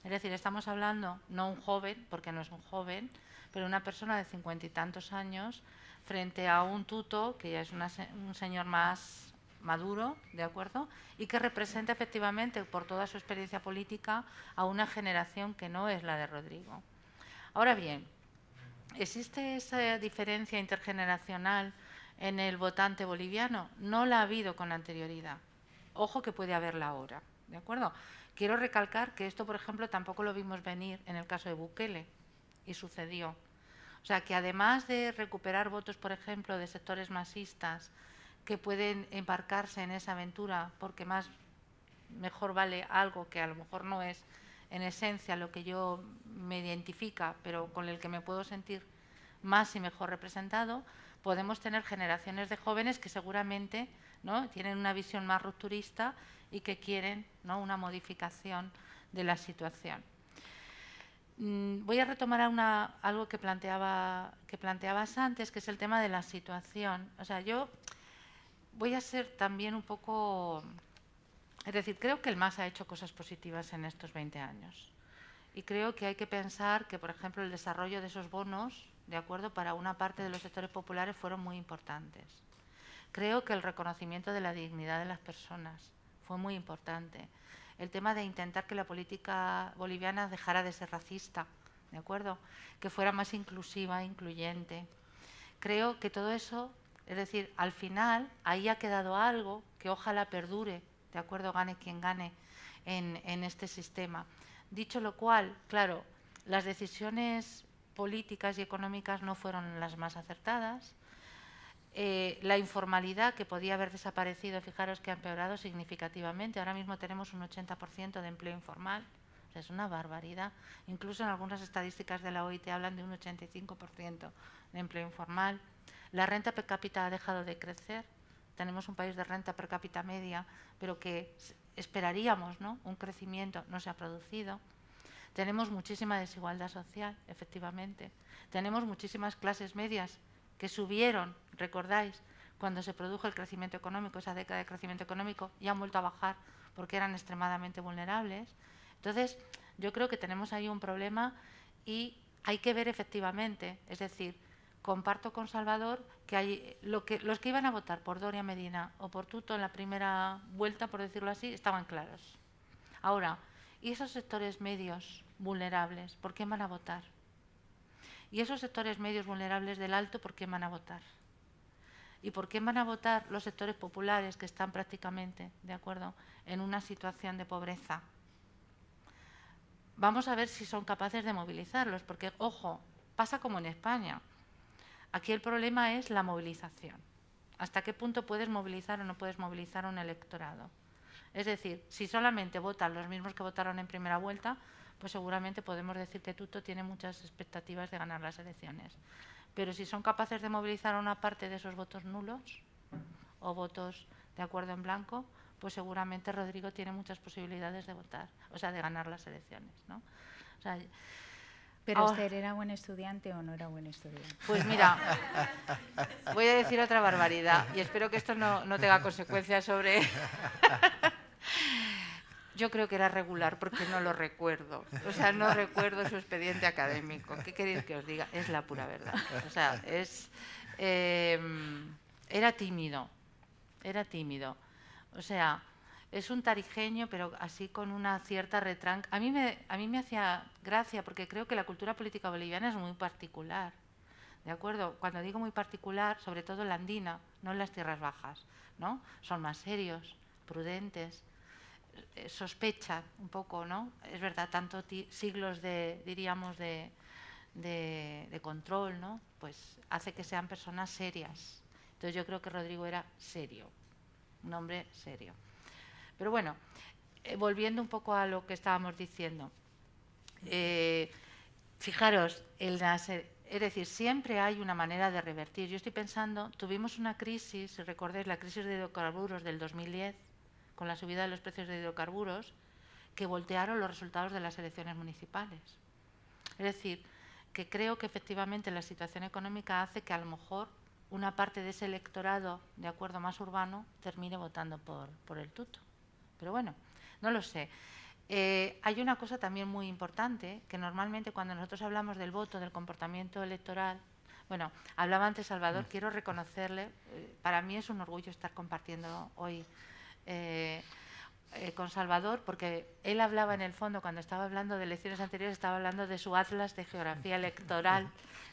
Es decir, estamos hablando, no un joven, porque no es un joven, pero una persona de 50 y tantos años frente a un Tuto, que ya es un señor más maduro, ¿de acuerdo? Y que representa efectivamente, por toda su experiencia política, a una generación que no es la de Rodrigo. Ahora bien, ¿existe esa diferencia intergeneracional en el votante boliviano? No la ha habido con anterioridad. Ojo que puede haberla ahora, ¿de acuerdo? Quiero recalcar que esto, por ejemplo, tampoco lo vimos venir en el caso de Bukele, y sucedió. O sea, que además de recuperar votos, por ejemplo, de sectores masistas que pueden embarcarse en esa aventura porque mejor vale algo que a lo mejor no es en esencia lo que yo me identifica, pero con el que me puedo sentir más y mejor representado, podemos tener generaciones de jóvenes que seguramente, ¿no?, tienen una visión más rupturista y que quieren, ¿no?, una modificación de la situación. Voy a retomar algo que planteabas antes, que es el tema de la situación. O sea, yo voy a ser también un poco Es decir, creo que el MAS ha hecho cosas positivas en estos 20 años. Y creo que hay que pensar que, por ejemplo, el desarrollo de esos bonos, de acuerdo, para una parte de los sectores populares fueron muy importantes. Creo que el reconocimiento de la dignidad de las personas fue muy importante. El tema de intentar que la política boliviana dejara de ser racista, ¿de acuerdo? Que fuera más inclusiva, incluyente. Creo que todo eso, es decir, al final ahí ha quedado algo que ojalá perdure, ¿de acuerdo? Gane quien gane en este sistema. Dicho lo cual, claro, las decisiones políticas y económicas no fueron las más acertadas. La informalidad, que podía haber desaparecido, fijaros que ha empeorado significativamente. Ahora mismo tenemos un 80% de empleo informal. O sea, es una barbaridad. Incluso en algunas estadísticas de la OIT hablan de un 85% de empleo informal. La renta per cápita ha dejado de crecer. Tenemos un país de renta per cápita media, pero que esperaríamos, ¿no?, un crecimiento, no se ha producido. Tenemos muchísima desigualdad social, efectivamente. Tenemos muchísimas clases medias que subieron, recordáis, cuando se produjo el crecimiento económico, esa década de crecimiento económico, y han vuelto a bajar porque eran extremadamente vulnerables. Entonces, yo creo que tenemos ahí un problema y hay que ver efectivamente, es decir, comparto con Salvador que los que iban a votar por Doria Medina o por Tuto en la primera vuelta, por decirlo así, estaban claros. Ahora, ¿y esos sectores medios vulnerables, por qué van a votar? ¿Y esos sectores medios vulnerables del alto, por qué van a votar? ¿Y por qué van a votar los sectores populares que están prácticamente, de acuerdo, en una situación de pobreza? Vamos a ver si son capaces de movilizarlos, porque, ojo, pasa como en España. Aquí el problema es la movilización. ¿Hasta qué punto puedes movilizar o no puedes movilizar a un electorado? Es decir, si solamente votan los mismos que votaron en primera vuelta, pues seguramente podemos decir que Tuto tiene muchas expectativas de ganar las elecciones. Pero si son capaces de movilizar a una parte de esos votos nulos o votos de acuerdo en blanco, pues seguramente Rodrigo tiene muchas posibilidades de votar, o sea, de ganar las elecciones, ¿no? O sea, ¿Pero Esther era buen estudiante o no era buen estudiante? Pues mira, voy a decir otra barbaridad y espero que esto no tenga consecuencias sobre... Yo creo que era regular porque no lo recuerdo. O sea, no recuerdo su expediente académico. ¿Qué queréis que os diga? Es la pura verdad. O sea, era tímido. Era tímido. O sea, es un tarijeño, pero así con una cierta retranca. A mí me hacía gracia porque creo que la cultura política boliviana es muy particular. ¿De acuerdo? Cuando digo muy particular, sobre todo en la andina, no en las tierras bajas, ¿no? Son más serios, prudentes, sospechan un poco, ¿no? Es verdad, tantos siglos de, diríamos, de control, ¿no? Pues hace que sean personas serias. Entonces yo creo que Rodrigo era serio, un hombre serio. Pero bueno, volviendo un poco a lo que estábamos diciendo, fijaros, es decir, siempre hay una manera de revertir. Yo estoy pensando, tuvimos una crisis, si recordáis, la crisis de hidrocarburos del 2010, con la subida de los precios de hidrocarburos, que voltearon los resultados de las elecciones municipales. Es decir, que creo que efectivamente la situación económica hace que a lo mejor una parte de ese electorado, de acuerdo, más urbano, termine votando por el Tuto. Pero bueno, no lo sé. Hay una cosa también muy importante, que normalmente cuando nosotros hablamos del voto, del comportamiento electoral, bueno, hablaba antes Salvador, quiero reconocerle, para mí es un orgullo estar compartiendo hoy con Salvador, porque él hablaba en el fondo, cuando estaba hablando de elecciones anteriores, estaba hablando de su atlas de geografía electoral,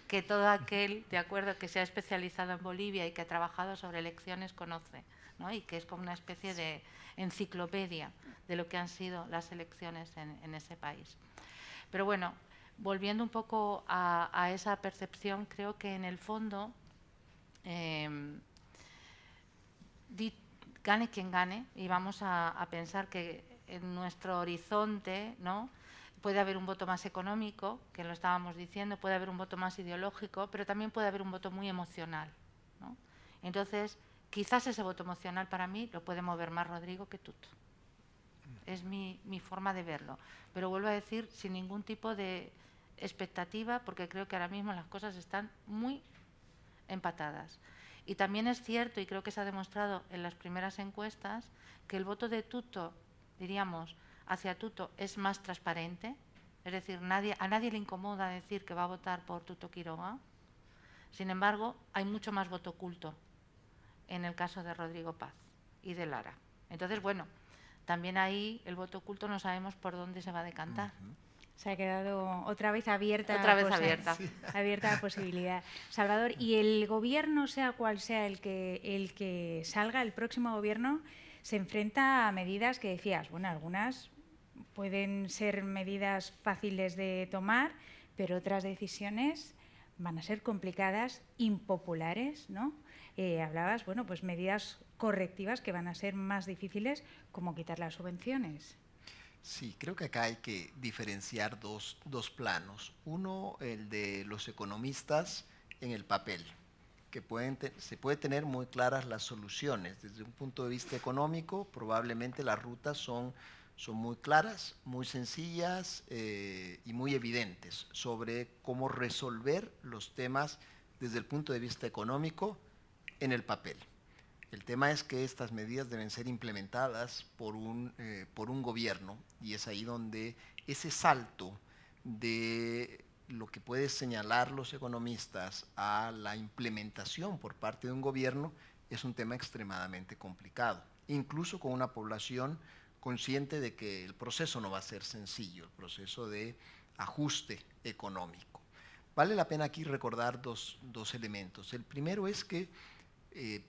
que todo aquel, de acuerdo, que se ha especializado en Bolivia y que ha trabajado sobre elecciones conoce, ¿no? Y que es como una especie de enciclopedia de lo que han sido las elecciones en ese país. Pero bueno, volviendo un poco a esa percepción, creo que en el fondo gane quien gane, y vamos a pensar que en nuestro horizonte, ¿no?, puede haber un voto más económico, que lo estábamos diciendo, puede haber un voto más ideológico, pero también puede haber un voto muy emocional, ¿no? Entonces, quizás ese voto emocional para mí lo puede mover más Rodrigo que Tuto. Es mi forma de verlo. Pero vuelvo a decir, sin ningún tipo de expectativa, porque creo que ahora mismo las cosas están muy empatadas. Y también es cierto, y creo que se ha demostrado en las primeras encuestas, que el voto de Tuto, diríamos, hacia Tuto es más transparente. Es decir, a nadie le incomoda decir que va a votar por Tuto Quiroga. Sin embargo, hay mucho más voto oculto en el caso de Rodrigo Paz y de Lara. Entonces, bueno, también ahí el voto oculto no sabemos por dónde se va a decantar. Se ha quedado otra vez abierta. Abierta la posibilidad. Salvador, y el gobierno, sea cual sea el que salga, el próximo gobierno, se enfrenta a medidas que decías, bueno, algunas pueden ser medidas fáciles de tomar, pero otras decisiones van a ser complicadas, impopulares, ¿no? Hablabas, bueno, pues medidas correctivas que van a ser más difíciles, como quitar las subvenciones. Sí, creo que acá hay que diferenciar dos planos. Uno, el de los economistas en el papel, que se puede tener muy claras las soluciones. Desde un punto de vista económico, probablemente las rutas son muy claras, muy sencillas y muy evidentes sobre cómo resolver los temas desde el punto de vista económico en el papel. El tema es que estas medidas deben ser implementadas por un gobierno, y es ahí donde ese salto de lo que puede señalar los economistas a la implementación por parte de un gobierno es un tema extremadamente complicado, incluso con una población consciente de que el proceso no va a ser sencillo, el proceso de ajuste económico. Vale la pena aquí recordar dos elementos. El primero es que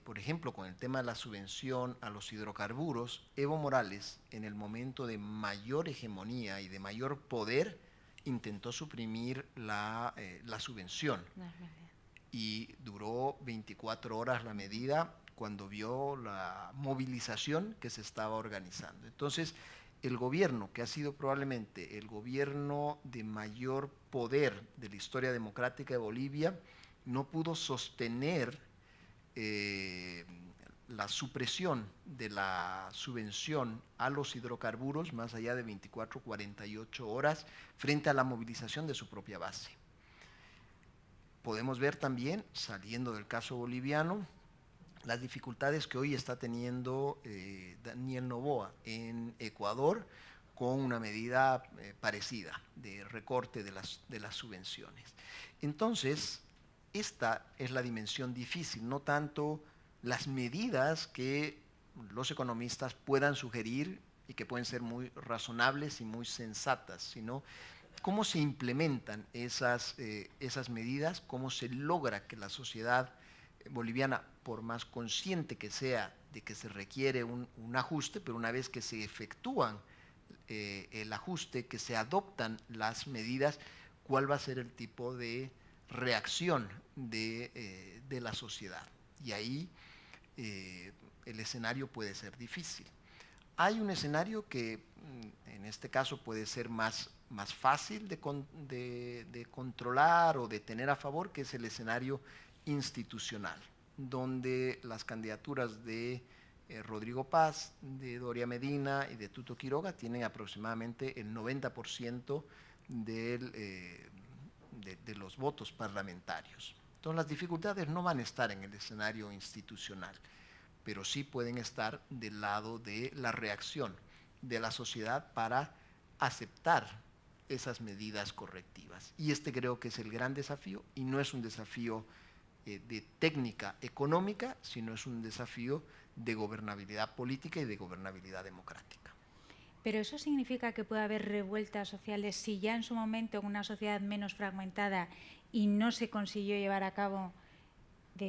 por ejemplo, con el tema de la subvención a los hidrocarburos, Evo Morales, en el momento de mayor hegemonía y de mayor poder, intentó suprimir la subvención. Y duró 24 horas la medida cuando vio la movilización que se estaba organizando. Entonces, el gobierno, que ha sido probablemente el gobierno de mayor poder de la historia democrática de Bolivia, no pudo sostener la supresión de la subvención a los hidrocarburos más allá de 24 o 48 horas frente a la movilización de su propia base. Podemos ver también, saliendo del caso boliviano, las dificultades que hoy está teniendo Daniel Noboa en Ecuador con una medida parecida de recorte de las subvenciones. Entonces, esta es la dimensión difícil, no tanto las medidas que los economistas puedan sugerir y que pueden ser muy razonables y muy sensatas, sino cómo se implementan esas medidas, cómo se logra que la sociedad boliviana, por más consciente que sea de que se requiere un ajuste, pero una vez que se efectúan el ajuste, que se adoptan las medidas, cuál va a ser el tipo de reacción de la sociedad. Y ahí el escenario puede ser difícil. Hay un escenario que en este caso puede ser más fácil de controlar o de tener a favor, que es el escenario institucional, donde las candidaturas de Rodrigo Paz, de Doria Medina y de Tuto Quiroga tienen aproximadamente el 90% de los votos parlamentarios. Entonces las dificultades no van a estar en el escenario institucional, pero sí pueden estar del lado de la reacción de la sociedad para aceptar esas medidas correctivas. Y este creo que es el gran desafío, y no es un desafío de técnica económica, sino es un desafío de gobernabilidad política y de gobernabilidad democrática. ¿Pero eso significa que puede haber revueltas sociales si ya en su momento en una sociedad menos fragmentada y no se consiguió llevar a cabo,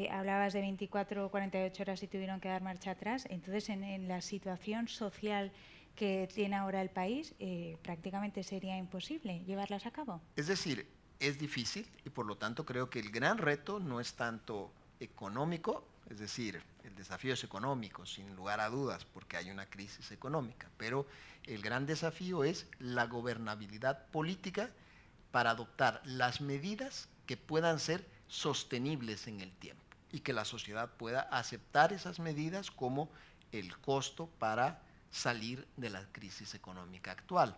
hablabas de 24 o 48 horas y tuvieron que dar marcha atrás? Entonces, en la situación social que tiene ahora el país, prácticamente sería imposible llevarlas a cabo. Es decir, es difícil, y por lo tanto creo que el gran reto no es tanto económico, es decir, el desafío es económico, sin lugar a dudas, porque hay una crisis económica, pero el gran desafío es la gobernabilidad política para adoptar las medidas que puedan ser sostenibles en el tiempo y que la sociedad pueda aceptar esas medidas como el costo para salir de la crisis económica actual.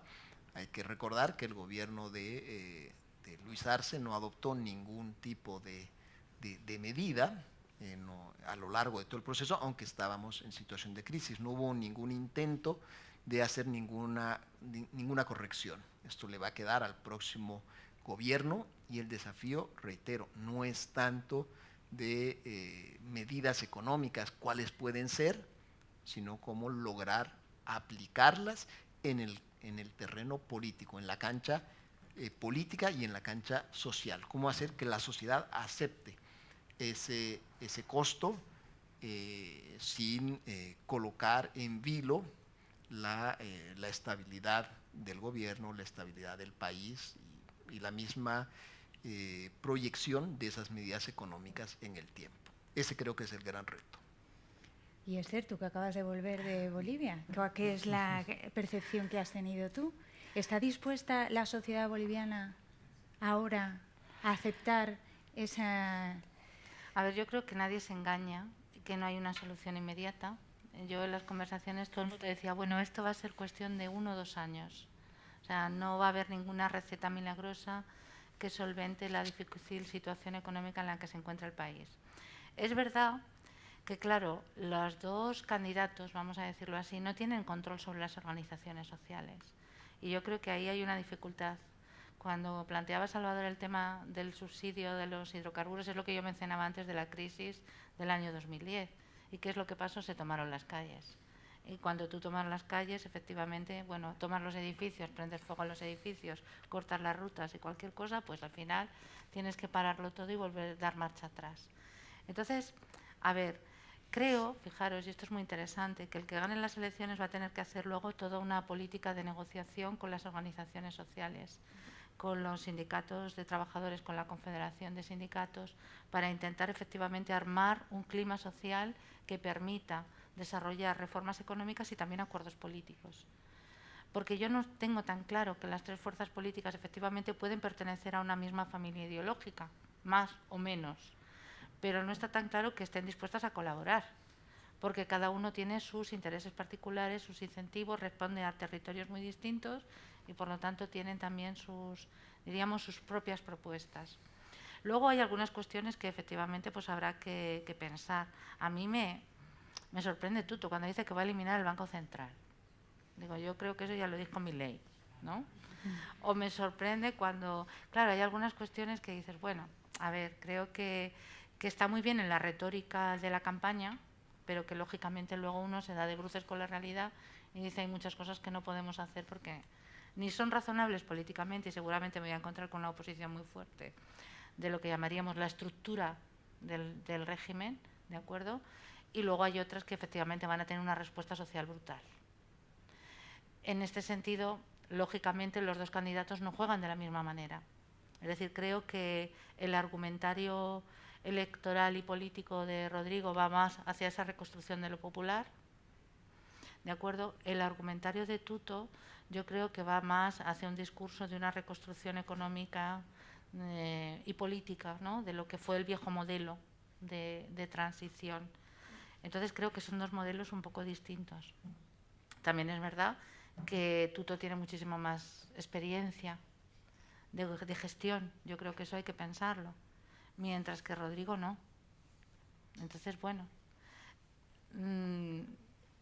Hay que recordar que el gobierno de Luis Arce no adoptó ningún tipo de medida a lo largo de todo el proceso, aunque estábamos en situación de crisis. No hubo ningún intento de hacer ninguna corrección. Esto le va a quedar al próximo gobierno, y el desafío, reitero, no es tanto de medidas económicas, cuáles pueden ser, sino cómo lograr aplicarlas en el terreno político, en la cancha política y en la cancha social. Cómo hacer que la sociedad acepte ese costo sin colocar en vilo la estabilidad del gobierno, la estabilidad del país y la misma proyección de esas medidas económicas en el tiempo. Ese creo que es el gran reto. Y Esther, tú que acabas de volver de Bolivia, ¿qué es la percepción que has tenido tú? ¿Está dispuesta la sociedad boliviana ahora a aceptar esa...? A ver, yo creo que nadie se engaña, que no hay una solución inmediata. Yo en las conversaciones todo el mundo te decía, bueno, esto va a ser cuestión de 1 o 2 años. O sea, no va a haber ninguna receta milagrosa que solvente la difícil situación económica en la que se encuentra el país. Es verdad que, claro, los dos candidatos, vamos a decirlo así, no tienen control sobre las organizaciones sociales. Y yo creo que ahí hay una dificultad. Cuando planteaba Salvador el tema del subsidio de los hidrocarburos, es lo que yo mencionaba antes de la crisis del año 2010. ¿Y qué es lo que pasó? Se tomaron las calles. Y cuando tú tomas las calles, efectivamente, bueno, tomas los edificios, prendes fuego a los edificios, cortas las rutas y cualquier cosa, pues al final tienes que pararlo todo y volver a dar marcha atrás. Entonces, a ver, creo, fijaros, y esto es muy interesante, que el que gane las elecciones va a tener que hacer luego toda una política de negociación con las organizaciones sociales, con los sindicatos de trabajadores, con la Confederación de Sindicatos, para intentar efectivamente armar un clima social que permita desarrollar reformas económicas y también acuerdos políticos. Porque yo no tengo tan claro que las 3 fuerzas políticas efectivamente pueden pertenecer a una misma familia ideológica, más o menos, pero no está tan claro que estén dispuestas a colaborar, porque cada uno tiene sus intereses particulares, sus incentivos, responde a territorios muy distintos y por lo tanto tienen también sus, diríamos, sus propias propuestas. Luego hay algunas cuestiones que efectivamente pues habrá que pensar. A mí me sorprende Tuto cuando dice que va a eliminar el Banco Central. Digo, yo creo que eso ya lo dijo Milei, ¿no? O me sorprende cuando, claro, hay algunas cuestiones que dices, bueno, a ver, creo que está muy bien en la retórica de la campaña, pero que lógicamente luego uno se da de bruces con la realidad y dice hay muchas cosas que no podemos hacer porque ni son razonables políticamente y seguramente me voy a encontrar con una oposición muy fuerte de lo que llamaríamos la estructura del régimen, ¿de acuerdo? Y luego hay otras que efectivamente van a tener una respuesta social brutal. En este sentido, lógicamente, los dos candidatos no juegan de la misma manera. Es decir, creo que el argumentario electoral y político de Rodrigo va más hacia esa reconstrucción de lo popular, ¿de acuerdo? El argumentario de Tuto yo creo que va más hacia un discurso de una reconstrucción económica y política, ¿no? De lo que fue el viejo modelo de transición. Entonces creo que son 2 modelos un poco distintos. También es verdad que Tuto tiene muchísimo más experiencia de gestión, yo creo que eso hay que pensarlo, mientras que Rodrigo no. Entonces, bueno,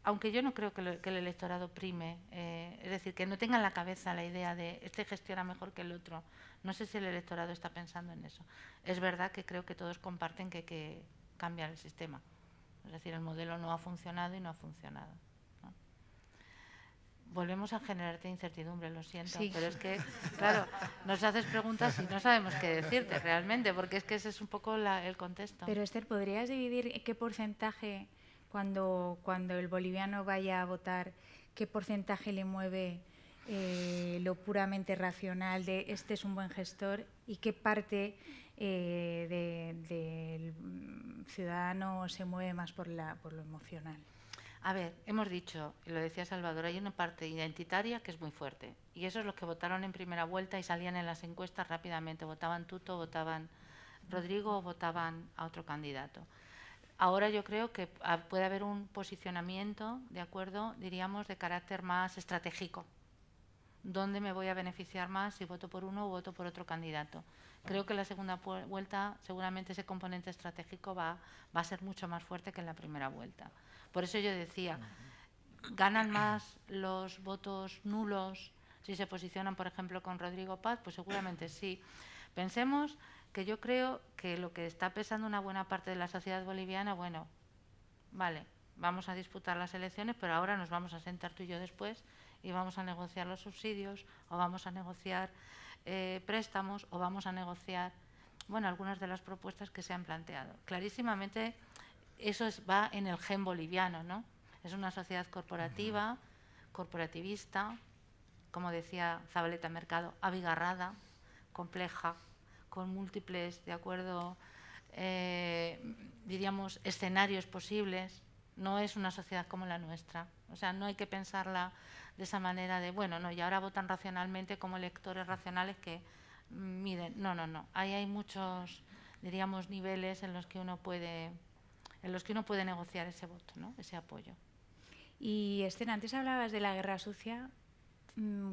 aunque yo no creo que el electorado prime, es decir, que no tenga en la cabeza la idea de este gestiona mejor que el otro, no sé si el electorado está pensando en eso. Es verdad que creo que todos comparten que hay que cambiar el sistema. Es decir, el modelo no ha funcionado y no ha funcionado, ¿no? Volvemos a generarte incertidumbre, lo siento, sí. Pero es que, claro, nos haces preguntas y no sabemos qué decirte realmente, porque es que ese es un poco el contexto. Pero Esther, ¿podrías dividir qué porcentaje, cuando el boliviano vaya a votar, qué porcentaje le mueve lo puramente racional de este es un buen gestor y qué parte del ciudadano se mueve más por lo emocional? A ver, hemos dicho, y lo decía Salvador, hay una parte identitaria que es muy fuerte. Y eso es los que votaron en primera vuelta y salían en las encuestas rápidamente. Votaban Tuto, votaban Rodrigo o votaban a otro candidato. Ahora yo creo que puede haber un posicionamiento, ¿de acuerdo? Diríamos de carácter más estratégico. dónde me voy a beneficiar más si voto por uno o voto por otro candidato. Creo que en la segunda vuelta seguramente ese componente estratégico va a ser mucho más fuerte que en la primera vuelta. Por eso yo decía, ¿ganan más los votos nulos si se posicionan, por ejemplo, con Rodrigo Paz? Pues seguramente sí. Pensemos que yo creo que lo que está pesando una buena parte de la sociedad boliviana, bueno, vale, vamos a disputar las elecciones, pero ahora nos vamos a sentar tú y yo después y vamos a negociar los subsidios o vamos a negociar préstamos o vamos a negociar, bueno, algunas de las propuestas que se han planteado. Clarísimamente eso va en el gen boliviano, ¿no? Es una sociedad corporativa, corporativista, como decía Zabaleta Mercado, abigarrada, compleja, con múltiples, de acuerdo, diríamos, escenarios posibles. No es una sociedad como la nuestra. O sea, no hay que pensarla de esa manera de, bueno, no, y ahora votan racionalmente como electores racionales que miden. No, no, no. Ahí hay muchos, diríamos, niveles en los que uno puede negociar ese voto, ¿no? Ese apoyo. Y Esther, antes hablabas de la guerra sucia.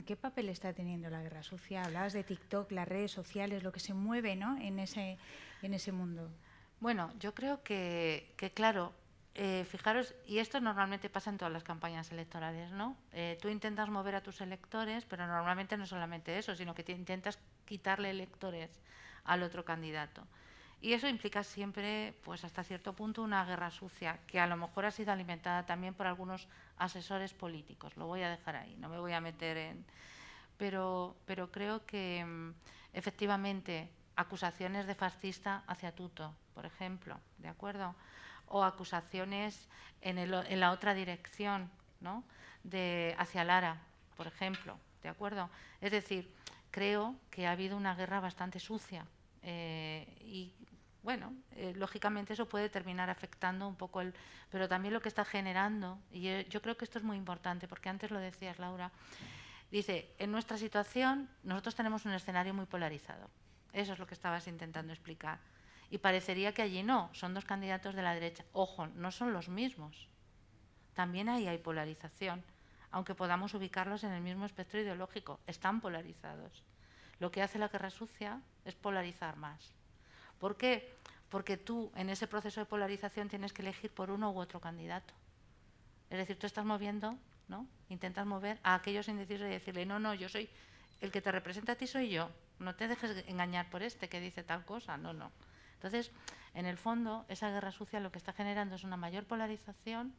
¿Qué papel está teniendo la guerra sucia? Hablabas de TikTok, las redes sociales, lo que se mueve, ¿no?, en ese mundo. Bueno, yo creo que claro, fijaros, y esto normalmente pasa en todas las campañas electorales, ¿no? Tú intentas mover a tus electores, pero normalmente no solamente eso, sino que intentas quitarle electores al otro candidato. Y eso implica siempre, pues hasta cierto punto, una guerra sucia, que a lo mejor ha sido alimentada también por algunos asesores políticos. Lo voy a dejar ahí, no me voy a meter en... Pero creo que efectivamente acusaciones de fascista hacia Tuto, por ejemplo, ¿de acuerdo? O acusaciones en la otra dirección, ¿no?, hacia Lara, por ejemplo, ¿de acuerdo? Es decir, creo que ha habido una guerra bastante sucia y bueno, lógicamente eso puede terminar afectando un poco pero también lo que está generando, y yo creo que esto es muy importante, porque antes lo decías, Laura, dice, en nuestra situación nosotros tenemos un escenario muy polarizado. Eso es lo que estabas intentando explicar. Y parecería que allí no, son dos candidatos de la derecha. Ojo, no son los mismos. También ahí hay polarización, aunque podamos ubicarlos en el mismo espectro ideológico. Están polarizados. Lo que hace la guerra sucia es polarizar más. ¿Por qué? Porque tú en ese proceso de polarización tienes que elegir por uno u otro candidato. Es decir, tú estás moviendo, ¿no?, intentas mover a aquellos indecisos y decirle, no, no, yo soy el que te representa a ti, soy yo. No te dejes engañar por este que dice tal cosa, no, no. Entonces, en el fondo, esa guerra sucia lo que está generando es una mayor polarización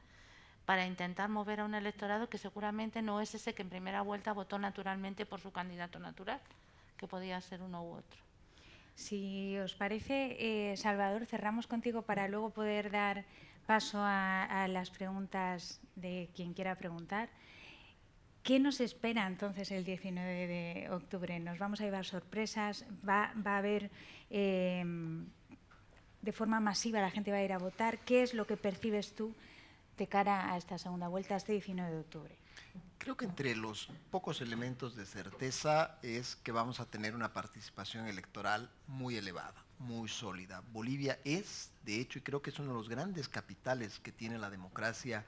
para intentar mover a un electorado que seguramente no es ese que en primera vuelta votó naturalmente por su candidato natural, que podía ser uno u otro. Si os parece, Salvador, cerramos contigo para luego poder dar paso a las preguntas de quien quiera preguntar. ¿Qué nos espera entonces el 19 de octubre? ¿Nos vamos a llevar sorpresas? ¿Va a haber, de forma masiva, la gente va a ir a votar? ¿Qué es lo que percibes tú de cara a esta segunda vuelta, este 19 de octubre? Creo que entre los pocos elementos de certeza es que vamos a tener una participación electoral muy elevada, muy sólida. Bolivia es, de hecho, y creo que es uno de los grandes capitales que tiene la democracia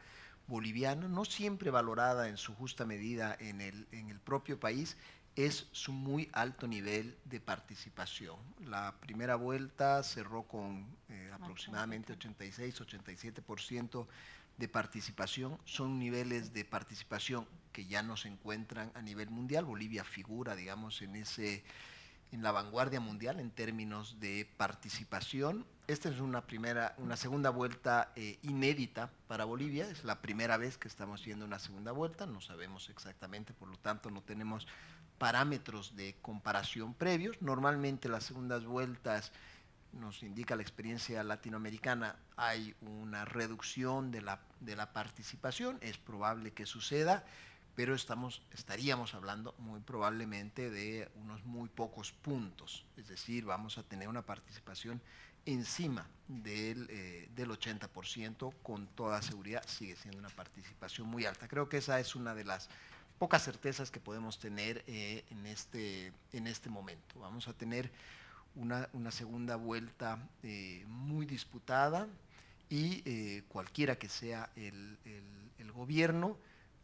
boliviana, no siempre valorada en su justa medida en el propio país, es su muy alto nivel de participación. La primera vuelta cerró con aproximadamente 86-87% de participación. Son niveles de participación que ya no se encuentran a nivel mundial. Bolivia figura, digamos, en la vanguardia mundial en términos de participación. Esta es una segunda vuelta inédita para Bolivia. Es la primera vez que estamos haciendo una segunda vuelta. No sabemos exactamente, por lo tanto no tenemos parámetros de comparación previos. Normalmente las segundas vueltas, nos indica la experiencia latinoamericana, hay una reducción de la participación. Es probable que suceda, pero estaríamos hablando muy probablemente de unos muy pocos puntos. Es decir, vamos a tener una participación encima del 80%, con toda seguridad sigue siendo una participación muy alta. Creo que esa es una de las pocas certezas que podemos tener en este momento. Vamos a tener una segunda vuelta muy disputada y cualquiera que sea el gobierno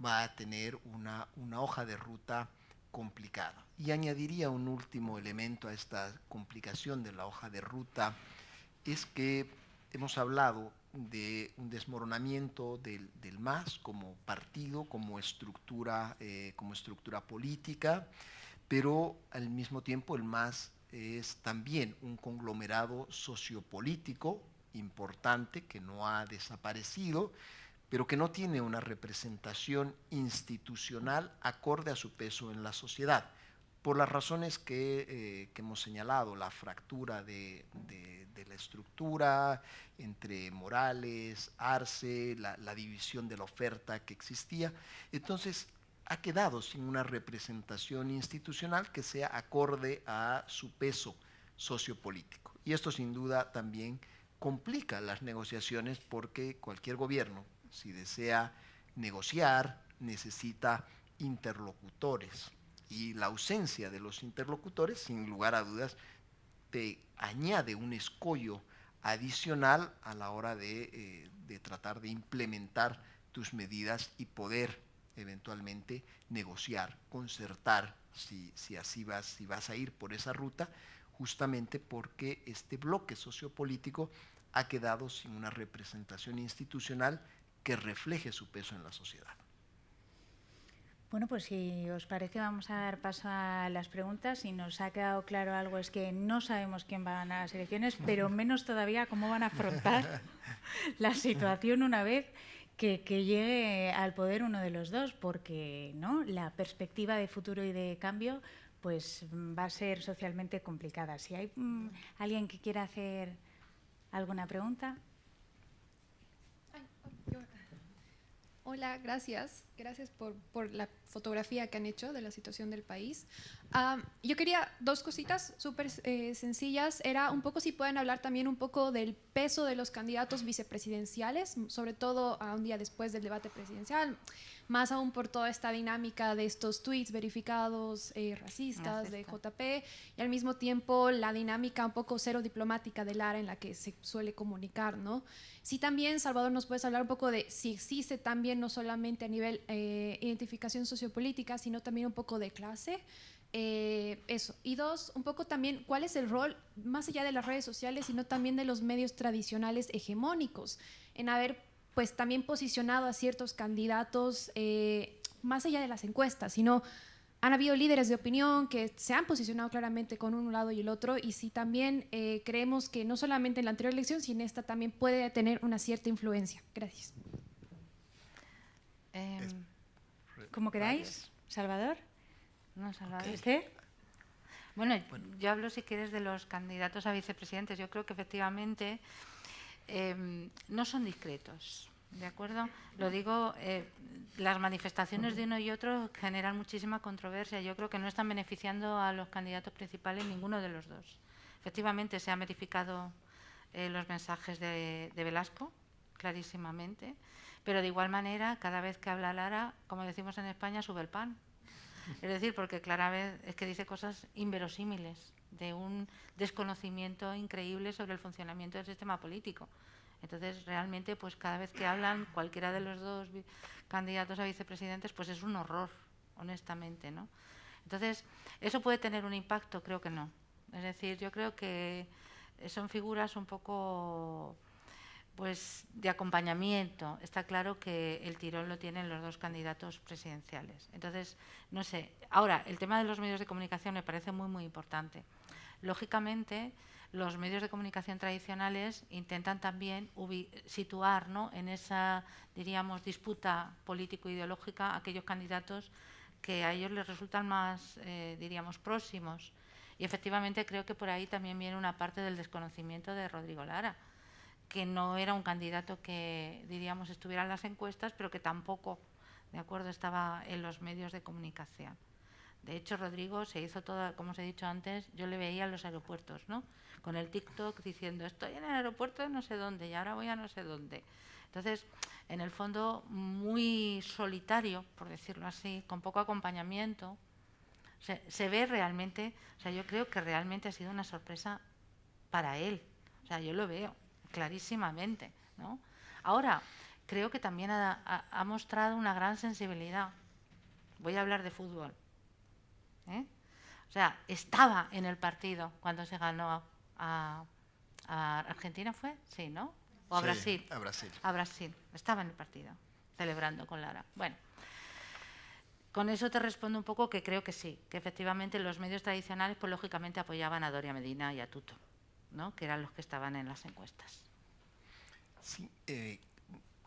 va a tener una hoja de ruta complicado. Y añadiría un último elemento a esta complicación de la hoja de ruta, es que hemos hablado de un desmoronamiento del MAS como partido, como estructura política, pero al mismo tiempo el MAS es también un conglomerado sociopolítico importante que no ha desaparecido, pero que no tiene una representación institucional acorde a su peso en la sociedad, por las razones que hemos señalado, la fractura de la estructura entre Morales, Arce, la división de la oferta que existía. Entonces, ha quedado sin una representación institucional que sea acorde a su peso sociopolítico. Y esto sin duda también complica las negociaciones, porque cualquier gobierno, si desea negociar, necesita interlocutores. Y la ausencia de los interlocutores, sin lugar a dudas, te añade un escollo adicional a la hora de tratar de implementar tus medidas y poder eventualmente negociar, concertar, si vas a ir por esa ruta, justamente porque este bloque sociopolítico ha quedado sin una representación institucional que refleje su peso en la sociedad. Bueno, pues si os parece vamos a dar paso a las preguntas. Si nos ha quedado claro algo es que no sabemos quién va a ganar las elecciones, pero menos todavía cómo van a afrontar la situación una vez que llegue al poder uno de los dos, porque ¿no? La perspectiva de futuro y de cambio pues va a ser socialmente complicada. Si hay alguien que quiera hacer alguna pregunta. Hola, gracias. Gracias por la fotografía que han hecho de la situación del país. Yo quería dos cositas súper sencillas. Era un poco si pueden hablar también un poco del peso de los candidatos vicepresidenciales, sobre todo a un día después del debate presidencial, más aún por toda esta dinámica de estos tweets verificados racistas de JP, y al mismo tiempo la dinámica un poco cero diplomática de Lara en la que se suele comunicar, ¿no? Sí, también, Salvador, nos puedes hablar un poco de si existe también, no solamente a nivel identificación sociopolítica, sino también un poco de clase. Eso. Y dos, un poco también, ¿cuál es el rol, más allá de las redes sociales, sino también de los medios tradicionales hegemónicos, en haber pues también posicionado a ciertos candidatos, más allá de las encuestas, sino han habido líderes de opinión que se han posicionado claramente con un lado y el otro, y sí también creemos que no solamente en la anterior elección, sino en esta también puede tener una cierta influencia. Gracias. Como queráis, Salvador. No, Salvador. ¿Usted? Bueno, yo hablo, si quieres, de los candidatos a vicepresidentes. Yo creo que efectivamente no son discretos, ¿de acuerdo? Lo digo, las manifestaciones de uno y otro generan muchísima controversia. Yo creo que no están beneficiando a los candidatos principales ninguno de los dos. Efectivamente, se han verificado los mensajes de Velasco, clarísimamente, pero de igual manera, cada vez que habla Lara, como decimos en España, sube el pan. Es decir, porque claramente es que dice cosas inverosímiles, de un desconocimiento increíble sobre el funcionamiento del sistema político. Entonces, realmente, pues cada vez que hablan cualquiera de los dos candidatos a vicepresidentes, pues es un horror, honestamente, ¿no? Entonces, ¿eso puede tener un impacto? Creo que no. Es decir, yo creo que son figuras un poco pues de acompañamiento. Está claro que el tirón lo tienen los dos candidatos presidenciales. Entonces, no sé. Ahora, el tema de los medios de comunicación me parece muy, muy importante. Lógicamente, los medios de comunicación tradicionales intentan también situar, ¿no?, en esa, diríamos, disputa político-ideológica a aquellos candidatos que a ellos les resultan más, diríamos, próximos. Y efectivamente creo que por ahí también viene una parte del desconocimiento de Rodrigo Lara, que no era un candidato que, diríamos, estuviera en las encuestas, pero que tampoco, de acuerdo, estaba en los medios de comunicación. De hecho, Rodrigo se hizo todo, como os he dicho antes, yo le veía en los aeropuertos, ¿no?, con el TikTok diciendo, estoy en el aeropuerto de no sé dónde y ahora voy a no sé dónde. Entonces, en el fondo, muy solitario, por decirlo así, con poco acompañamiento. Se ve realmente, o sea, yo creo que realmente ha sido una sorpresa para él. O sea, yo lo veo clarísimamente, ¿no? Ahora, creo que también ha mostrado una gran sensibilidad. Voy a hablar de fútbol. ¿eh? O sea, estaba en el partido cuando se ganó a Argentina, ¿fue? Sí, ¿no? ¿O a Sí, Brasil? a Brasil. A Brasil. Estaba en el partido, celebrando con Lara. Bueno, con eso te respondo un poco que creo que sí, que efectivamente los medios tradicionales, pues lógicamente apoyaban a Doria Medina y a Tuto, ¿no? Que eran los que estaban en las encuestas. Sí,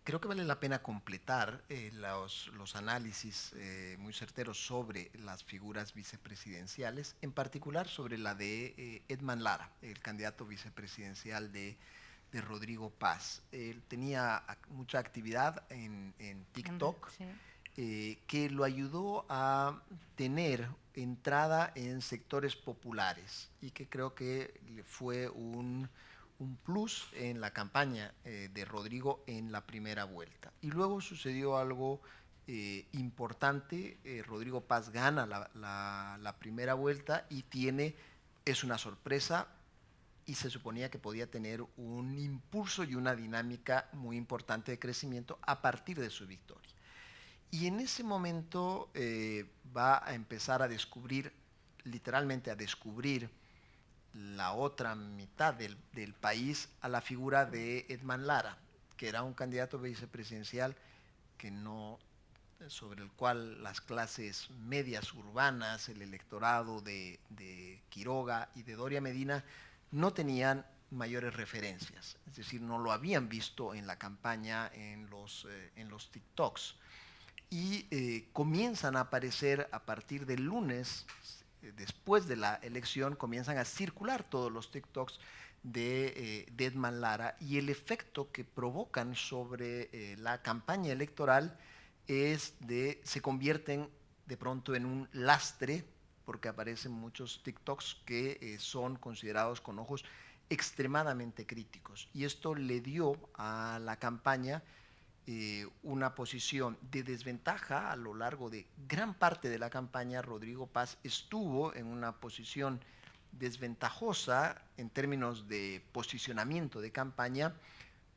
creo que vale la pena completar los análisis muy certeros sobre las figuras vicepresidenciales, en particular sobre la de Edman Lara, el candidato vicepresidencial de Rodrigo Paz. Él tenía mucha actividad en TikTok, Sí. que lo ayudó a tener entrada en sectores populares y que creo que fue un plus en la campaña de Rodrigo en la primera vuelta. Y luego sucedió algo importante. Rodrigo Paz gana la primera vuelta y es una sorpresa, y se suponía que podía tener un impulso y una dinámica muy importante de crecimiento a partir de su victoria. Y en ese momento va a empezar a descubrir, literalmente a descubrir, la otra mitad del país a la figura de Edman Lara, que era un candidato vicepresidencial sobre el cual las clases medias urbanas, el electorado de Quiroga y de Doria Medina no tenían mayores referencias, es decir, no lo habían visto en la campaña, en los TikToks. Y comienzan a aparecer a partir del lunes, después de la elección, comienzan a circular todos los TikToks de Edman Lara, y el efecto que provocan sobre la campaña electoral se convierten de pronto en un lastre, porque aparecen muchos TikToks que son considerados con ojos extremadamente críticos. Y esto le dio a la campaña una posición de desventaja a lo largo de gran parte de la campaña. Rodrigo Paz estuvo en una posición desventajosa en términos de posicionamiento de campaña,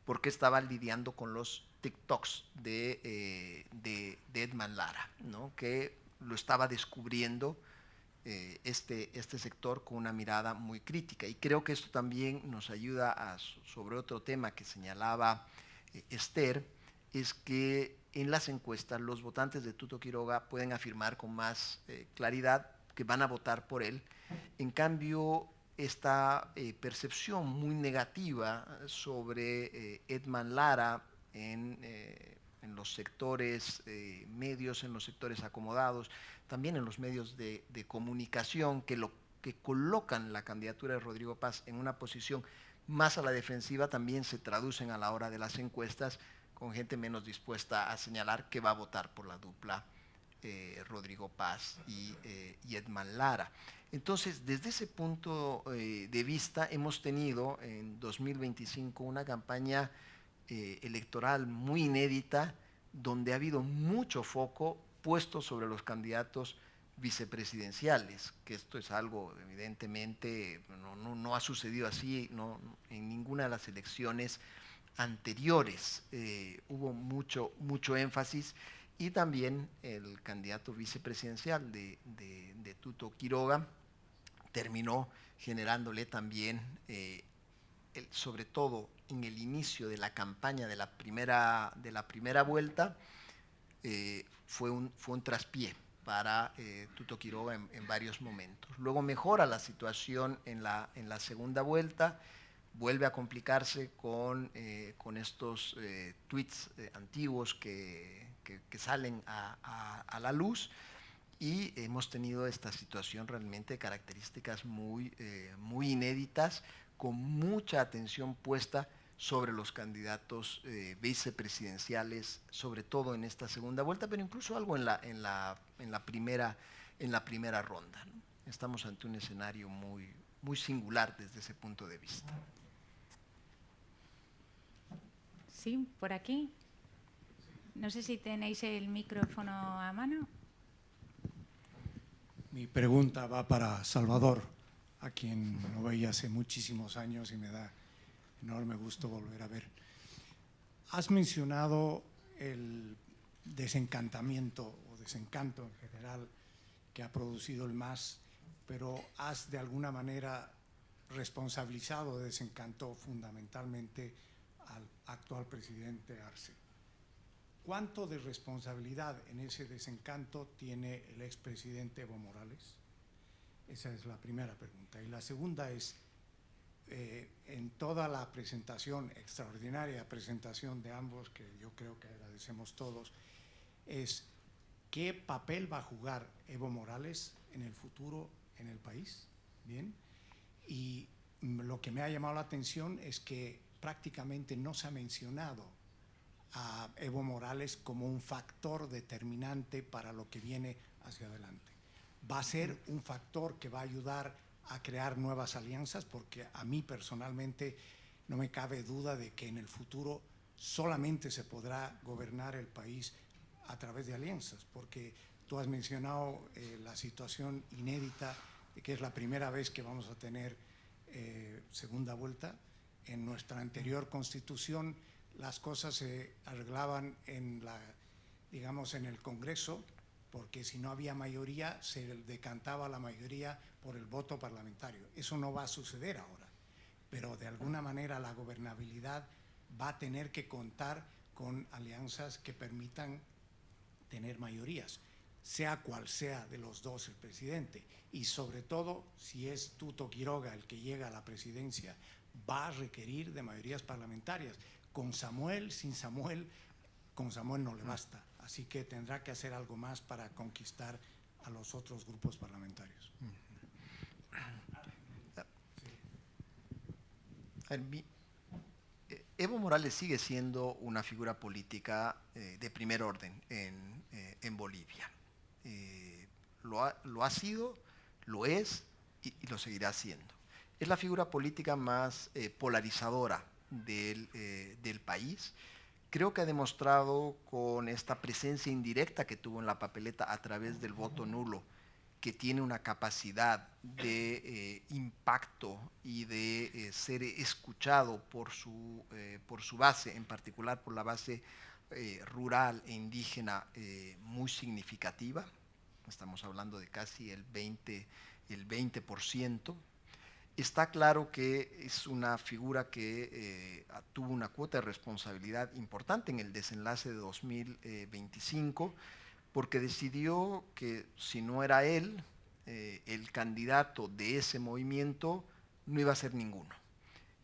porque estaba lidiando con los TikToks de Edman Lara, ¿no? Que lo estaba descubriendo este sector con una mirada muy crítica. Y creo que esto también nos ayuda sobre otro tema que señalaba Esther, es que en las encuestas los votantes de Tuto Quiroga pueden afirmar con más claridad que van a votar por él. En cambio, esta percepción muy negativa sobre Edman Lara en los sectores medios, en los sectores acomodados, también en los medios de comunicación, que colocan la candidatura de Rodrigo Paz en una posición más a la defensiva, también se traducen a la hora de las encuestas, con gente menos dispuesta a señalar que va a votar por la dupla Rodrigo Paz y Edman Lara. Entonces, desde ese punto de vista, hemos tenido en 2025 una campaña electoral muy inédita, donde ha habido mucho foco puesto sobre los candidatos vicepresidenciales, que esto es algo evidentemente no ha sucedido así en ninguna de las elecciones anteriores. Hubo mucho énfasis, y también el candidato vicepresidencial de Tuto Quiroga terminó generándole también, sobre todo en el inicio de la campaña de la primera vuelta, fue un traspié para Tuto Quiroga en varios momentos. Luego mejora la situación en la segunda vuelta, vuelve a complicarse con estos tweets antiguos que salen a la luz, y hemos tenido esta situación realmente de características muy inéditas, con mucha atención puesta sobre los candidatos vicepresidenciales, sobre todo en esta segunda vuelta, pero incluso algo en la primera ronda, ¿no? Estamos ante un escenario muy singular desde ese punto de vista. Sí, por aquí. No sé si tenéis el micrófono a mano. Mi pregunta va para Salvador, a quien no veía hace muchísimos años y me da enorme gusto volver a ver. Has mencionado el desencantamiento o desencanto en general que ha producido el MAS, pero has de alguna manera responsabilizado de Desencanto fundamentalmente al actual presidente Arce. ¿Cuánto de responsabilidad en ese desencanto tiene el expresidente Evo Morales? Esa es la primera pregunta. Y la segunda es, en toda la presentación, extraordinaria presentación de ambos, que yo creo que agradecemos todos, es ¿qué papel va a jugar Evo Morales en el futuro en el país? Bien. Y lo que me ha llamado la atención es que prácticamente no se ha mencionado a Evo Morales como un factor determinante para lo que viene hacia adelante. Va a ser un factor que va a ayudar a crear nuevas alianzas, porque a mí personalmente no me cabe duda de que en el futuro solamente se podrá gobernar el país a través de alianzas, porque tú has mencionado la situación inédita de que es la primera vez que vamos a tener segunda vuelta. En nuestra anterior constitución las cosas se arreglaban en el Congreso, porque si no había mayoría se decantaba la mayoría por el voto parlamentario. Eso no va a suceder ahora, pero de alguna manera la gobernabilidad va a tener que contar con alianzas que permitan tener mayorías, sea cual sea de los dos el presidente, y sobre todo si es Tuto Quiroga el que llega a la presidencia, va a requerir de mayorías parlamentarias. Con Samuel, sin Samuel, con Samuel no le basta, así que tendrá que hacer algo más para conquistar a los otros grupos parlamentarios. Evo Morales sigue siendo una figura política de primer orden en Bolivia. Lo ha sido, lo es y lo seguirá siendo. Es la figura política más polarizadora del país. Creo que ha demostrado con esta presencia indirecta que tuvo en la papeleta a través del voto nulo, que tiene una capacidad de impacto y de ser escuchado por su base, en particular por la base rural e indígena muy significativa. Estamos hablando de casi el 20%. Está claro que es una figura que tuvo una cuota de responsabilidad importante en el desenlace de 2025, porque decidió que si no era él, el candidato de ese movimiento no iba a ser ninguno.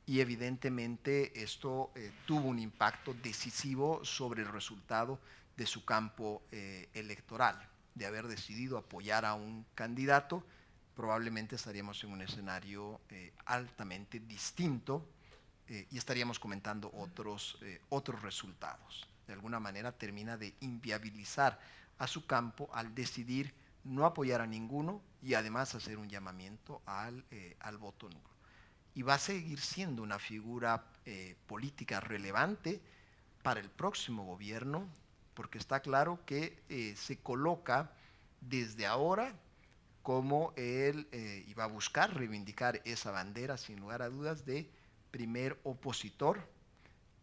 Y evidentemente esto tuvo un impacto decisivo sobre el resultado de su campo electoral. De haber decidido apoyar a un candidato, probablemente estaríamos en un escenario altamente distinto y estaríamos comentando otros resultados. De alguna manera termina de inviabilizar a su campo al decidir no apoyar a ninguno y además hacer un llamamiento al voto nulo. Y va a seguir siendo una figura política relevante para el próximo gobierno, porque está claro que se coloca desde ahora como él iba a buscar reivindicar esa bandera, sin lugar a dudas, de primer opositor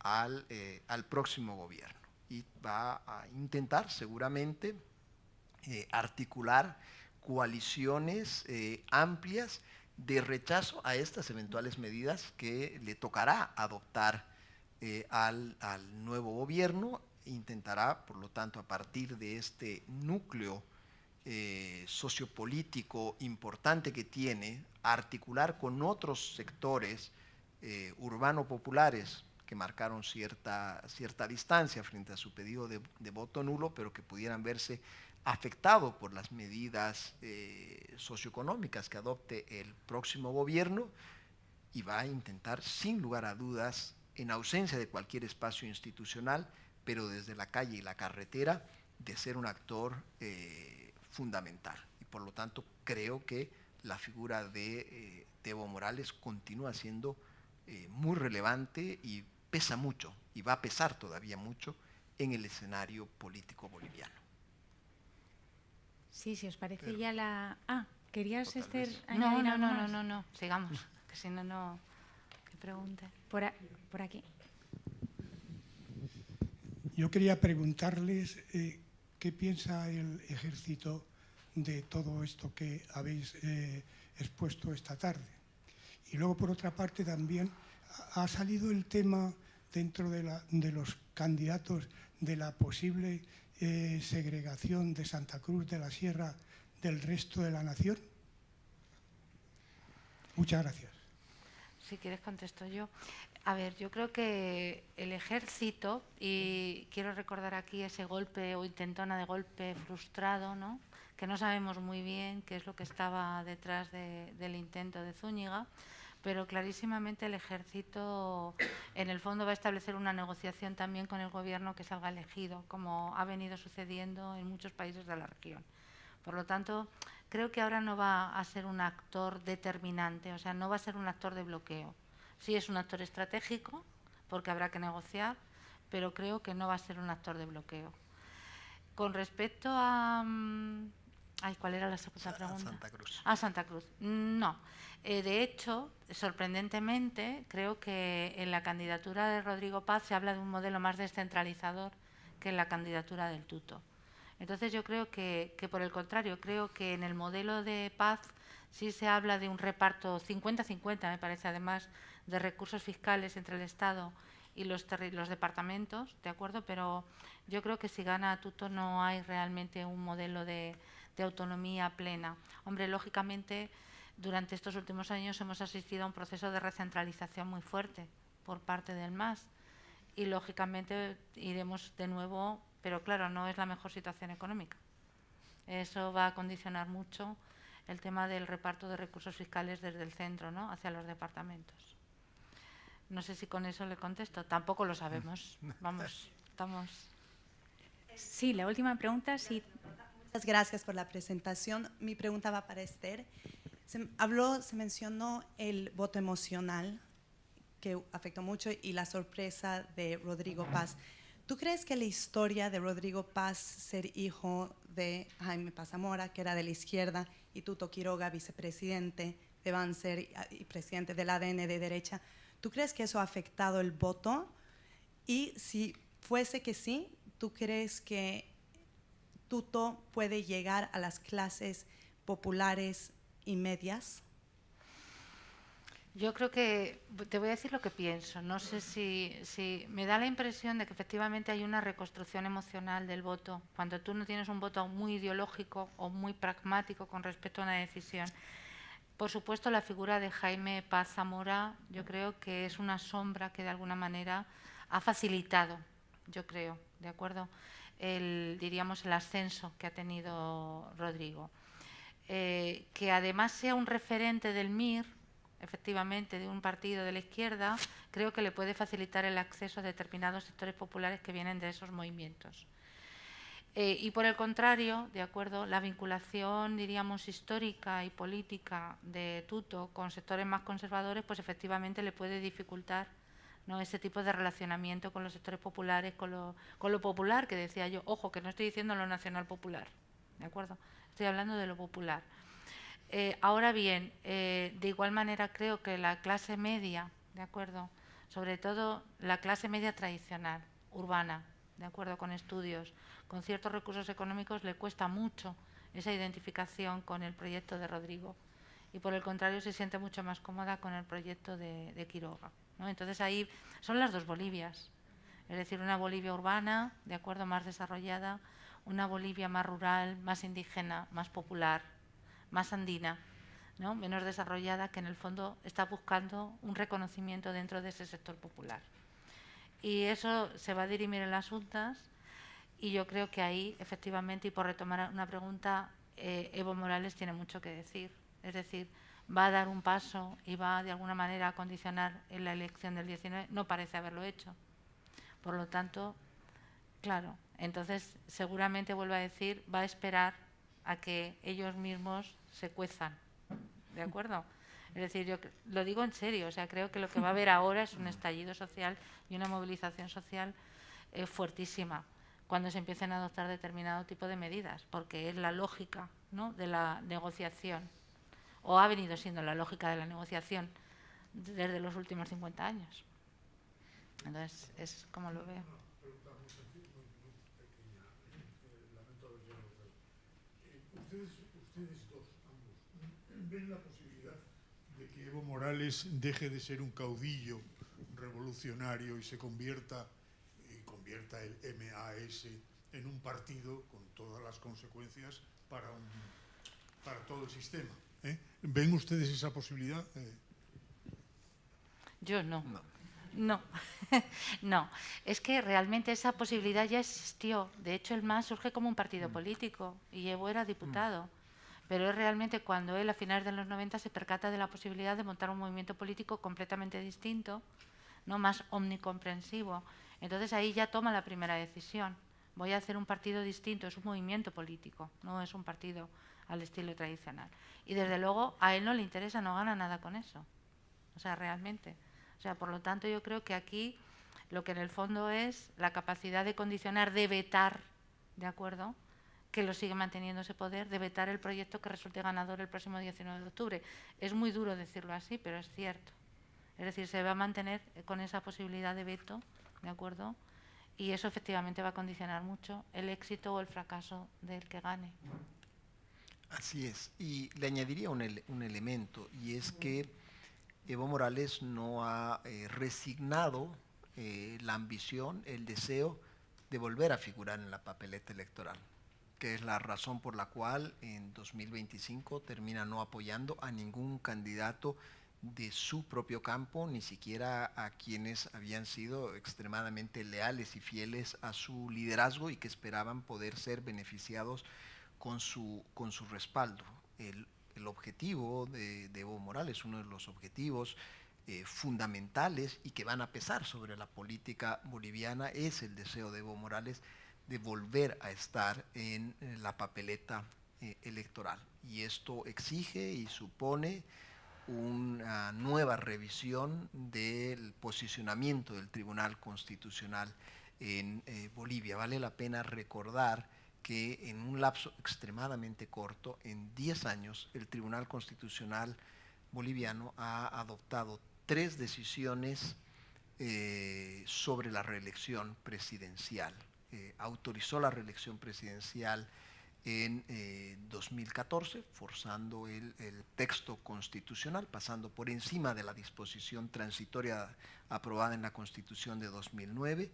al próximo gobierno. Y va a intentar seguramente articular coaliciones amplias de rechazo a estas eventuales medidas que le tocará adoptar al nuevo gobierno. Intentará, por lo tanto, a partir de este núcleo sociopolítico importante que tiene, articular con otros sectores urbano-populares que marcaron cierta distancia frente a su pedido de voto nulo, pero que pudieran verse afectados por las medidas socioeconómicas que adopte el próximo gobierno, y va a intentar, sin lugar a dudas, en ausencia de cualquier espacio institucional, pero desde la calle y la carretera, de ser un actor fundamental. Y por lo tanto creo que la figura de Evo Morales continúa siendo muy relevante y pesa mucho, y va a pesar todavía mucho en el escenario político boliviano. Sí, si os parece pero, ya la... ¿querías, Esther, añadir algo más? No, sigamos, que si no, que pregunte. Por aquí. Yo quería preguntarles qué piensa el ejército de todo esto que habéis expuesto esta tarde. Y luego, por otra parte, también ha salido el tema dentro de los candidatos de la posible segregación de Santa Cruz de la Sierra del resto de la nación. Muchas gracias. Si quieres contesto yo. A ver, yo creo que el ejército, y quiero recordar aquí ese golpe o intentona de golpe frustrado, ¿no?, que no sabemos muy bien qué es lo que estaba detrás del intento de Zúñiga, pero clarísimamente el ejército en el fondo va a establecer una negociación también con el gobierno que salga elegido, como ha venido sucediendo en muchos países de la región. Por lo tanto, creo que ahora no va a ser un actor determinante, o sea, no va a ser un actor de bloqueo. Sí es un actor estratégico, porque habrá que negociar, pero creo que no va a ser un actor de bloqueo. Con respecto a... ¿cuál era la segunda pregunta? Santa Cruz. Santa Cruz. No. De hecho, sorprendentemente, creo que en la candidatura de Rodrigo Paz se habla de un modelo más descentralizador que en la candidatura del Tuto. Entonces yo creo que por el contrario, creo que en el modelo de Paz sí se habla de un reparto 50-50, me parece, además, de recursos fiscales entre el Estado y los departamentos, ¿de acuerdo? Pero yo creo que si gana Tuto no hay realmente un modelo de autonomía plena. Hombre, lógicamente, durante estos últimos años hemos asistido a un proceso de recentralización muy fuerte por parte del MAS y, lógicamente, iremos de nuevo, pero claro, no es la mejor situación económica. Eso va a condicionar mucho el tema del reparto de recursos fiscales desde el centro, ¿no?, hacia los departamentos. No sé si con eso le contesto. Tampoco lo sabemos. Vamos, estamos... Sí, la última pregunta, sí. Muchas gracias por la presentación. Mi pregunta va para Esther. Se mencionó el voto emocional que afectó mucho y la sorpresa de Rodrigo Paz. ¿Tú crees que la historia de Rodrigo Paz, ser hijo de Jaime Paz Zamora, que era de la izquierda, y Tuto Quiroga, vicepresidente de Banzer y presidente del ADN de derecha, ¿tú crees que eso ha afectado el voto? Y si fuese que sí, ¿tú crees que Tuto puede llegar a las clases populares y medias? Yo creo que, te voy a decir lo que pienso, no sé si me da la impresión de que efectivamente hay una reconstrucción emocional del voto, cuando tú no tienes un voto muy ideológico o muy pragmático con respecto a una decisión. Por supuesto, la figura de Jaime Paz Zamora yo creo que es una sombra que de alguna manera ha facilitado, yo creo, ¿de acuerdo?, diríamos el ascenso que ha tenido Rodrigo. Que además sea un referente del MIR, efectivamente, de un partido de la izquierda, creo que le puede facilitar el acceso a determinados sectores populares que vienen de esos movimientos. Y por el contrario, de acuerdo, la vinculación, diríamos, histórica y política de Tuto con sectores más conservadores, pues efectivamente le puede dificultar, ¿no?, ese tipo de relacionamiento con los sectores populares, con lo popular, que decía yo. Ojo, que no estoy diciendo lo nacional popular, ¿de acuerdo? Estoy hablando de lo popular. Ahora bien, de igual manera creo que la clase media, ¿de acuerdo?, sobre todo la clase media tradicional, urbana, ¿de acuerdo?, con estudios, con ciertos recursos económicos, le cuesta mucho esa identificación con el proyecto de Rodrigo y, por el contrario, se siente mucho más cómoda con el proyecto de Quiroga, ¿no? Entonces ahí son las dos Bolivias, es decir, una Bolivia urbana, ¿de acuerdo?, más desarrollada, una Bolivia más rural, más indígena, más popular, más andina, ¿no?, menos desarrollada, que en el fondo está buscando un reconocimiento dentro de ese sector popular. Y eso se va a dirimir en las juntas y yo creo que ahí, efectivamente, y por retomar una pregunta, Evo Morales tiene mucho que decir. Es decir, va a dar un paso y va de alguna manera a condicionar en la elección del 19, no parece haberlo hecho. Por lo tanto, claro, entonces seguramente, vuelvo a decir, va a esperar a que ellos mismos se cuezan, ¿de acuerdo? Es decir, yo lo digo en serio, o sea, creo que lo que va a haber ahora es un estallido social y una movilización social fuertísima cuando se empiecen a adoptar determinado tipo de medidas, porque es la lógica, ¿no?, de la negociación, o ha venido siendo la lógica de la negociación desde los últimos 50 años. Entonces, es como lo veo. Usted ustedes dos, ambos, ven la posibilidad de que Evo Morales deje de ser un caudillo revolucionario y se convierta el MAS en un partido con todas las consecuencias para todo el sistema. ¿Ven ustedes esa posibilidad? Yo no. No, no. Es que realmente esa posibilidad ya existió. De hecho, el MAS surge como un partido político y Evo era diputado. Pero es realmente cuando él, a finales de los 90, se percata de la posibilidad de montar un movimiento político completamente distinto, no más omnicomprensivo. Entonces ahí ya toma la primera decisión. Voy a hacer un partido distinto, es un movimiento político, no es un partido al estilo tradicional. Y desde luego a él no le interesa, no gana nada con eso. O sea, realmente. O sea, por lo tanto, yo creo que aquí lo que en el fondo es la capacidad de condicionar, de vetar, ¿de acuerdo?, que lo sigue manteniendo ese poder, de vetar el proyecto que resulte ganador el próximo 19 de octubre. Es muy duro decirlo así, pero es cierto. Es decir, se va a mantener con esa posibilidad de veto, ¿de acuerdo?, y eso efectivamente va a condicionar mucho el éxito o el fracaso del que gane. Así es. Y le añadiría un elemento, y es que Evo Morales no ha resignado la ambición, el deseo de volver a figurar en la papeleta electoral, que es la razón por la cual en 2025 termina no apoyando a ningún candidato de su propio campo, ni siquiera a quienes habían sido extremadamente leales y fieles a su liderazgo y que esperaban poder ser beneficiados con su respaldo. El objetivo de Evo Morales, uno de los objetivos fundamentales y que van a pesar sobre la política boliviana, es el deseo de Evo Morales de volver a estar en la papeleta electoral. Y esto exige y supone una nueva revisión del posicionamiento del Tribunal Constitucional en Bolivia. Vale la pena recordar que en un lapso extremadamente corto, en 10 años, el Tribunal Constitucional boliviano ha adoptado 3 decisiones sobre la reelección presidencial. Autorizó la reelección presidencial en 2014, forzando el texto constitucional, pasando por encima de la disposición transitoria aprobada en la Constitución de 2009.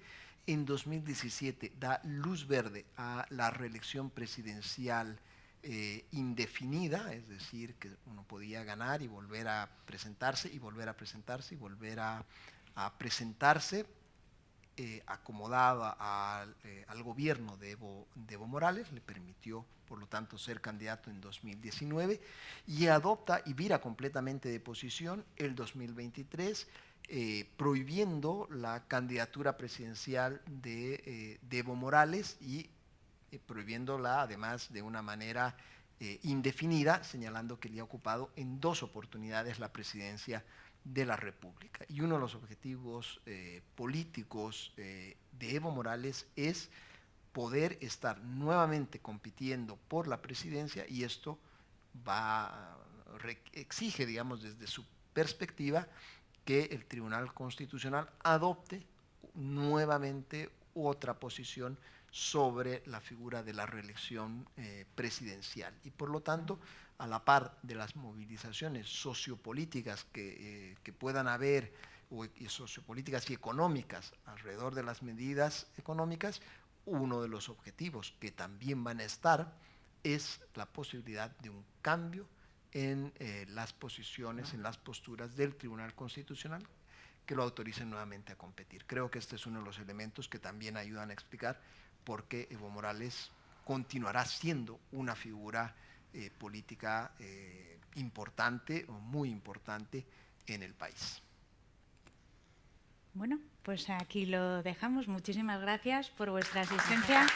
En 2017 da luz verde a la reelección presidencial indefinida, es decir, que uno podía ganar y volver a presentarse, y volver a presentarse, y volver a presentarse, acomodada al gobierno de Evo Morales, le permitió, por lo tanto, ser candidato en 2019, y adopta y vira completamente de posición el 2023, prohibiendo la candidatura presidencial de Evo Morales y prohibiéndola además de una manera indefinida, señalando que le ha ocupado en 2 oportunidades la presidencia de la República. Y uno de los objetivos políticos de Evo Morales es poder estar nuevamente compitiendo por la presidencia, y esto exige, digamos, desde su perspectiva, que el Tribunal Constitucional adopte nuevamente otra posición sobre la figura de la reelección presidencial. Y por lo tanto, a la par de las movilizaciones sociopolíticas que puedan haber, sociopolíticas y económicas alrededor de las medidas económicas, uno de los objetivos que también van a estar es la posibilidad de un cambio en las posiciones, en las posturas del Tribunal Constitucional, que lo autoricen nuevamente a competir. Creo que este es uno de los elementos que también ayudan a explicar por qué Evo Morales continuará siendo una figura política importante o muy importante en el país. Bueno, pues aquí lo dejamos. Muchísimas gracias por vuestra asistencia.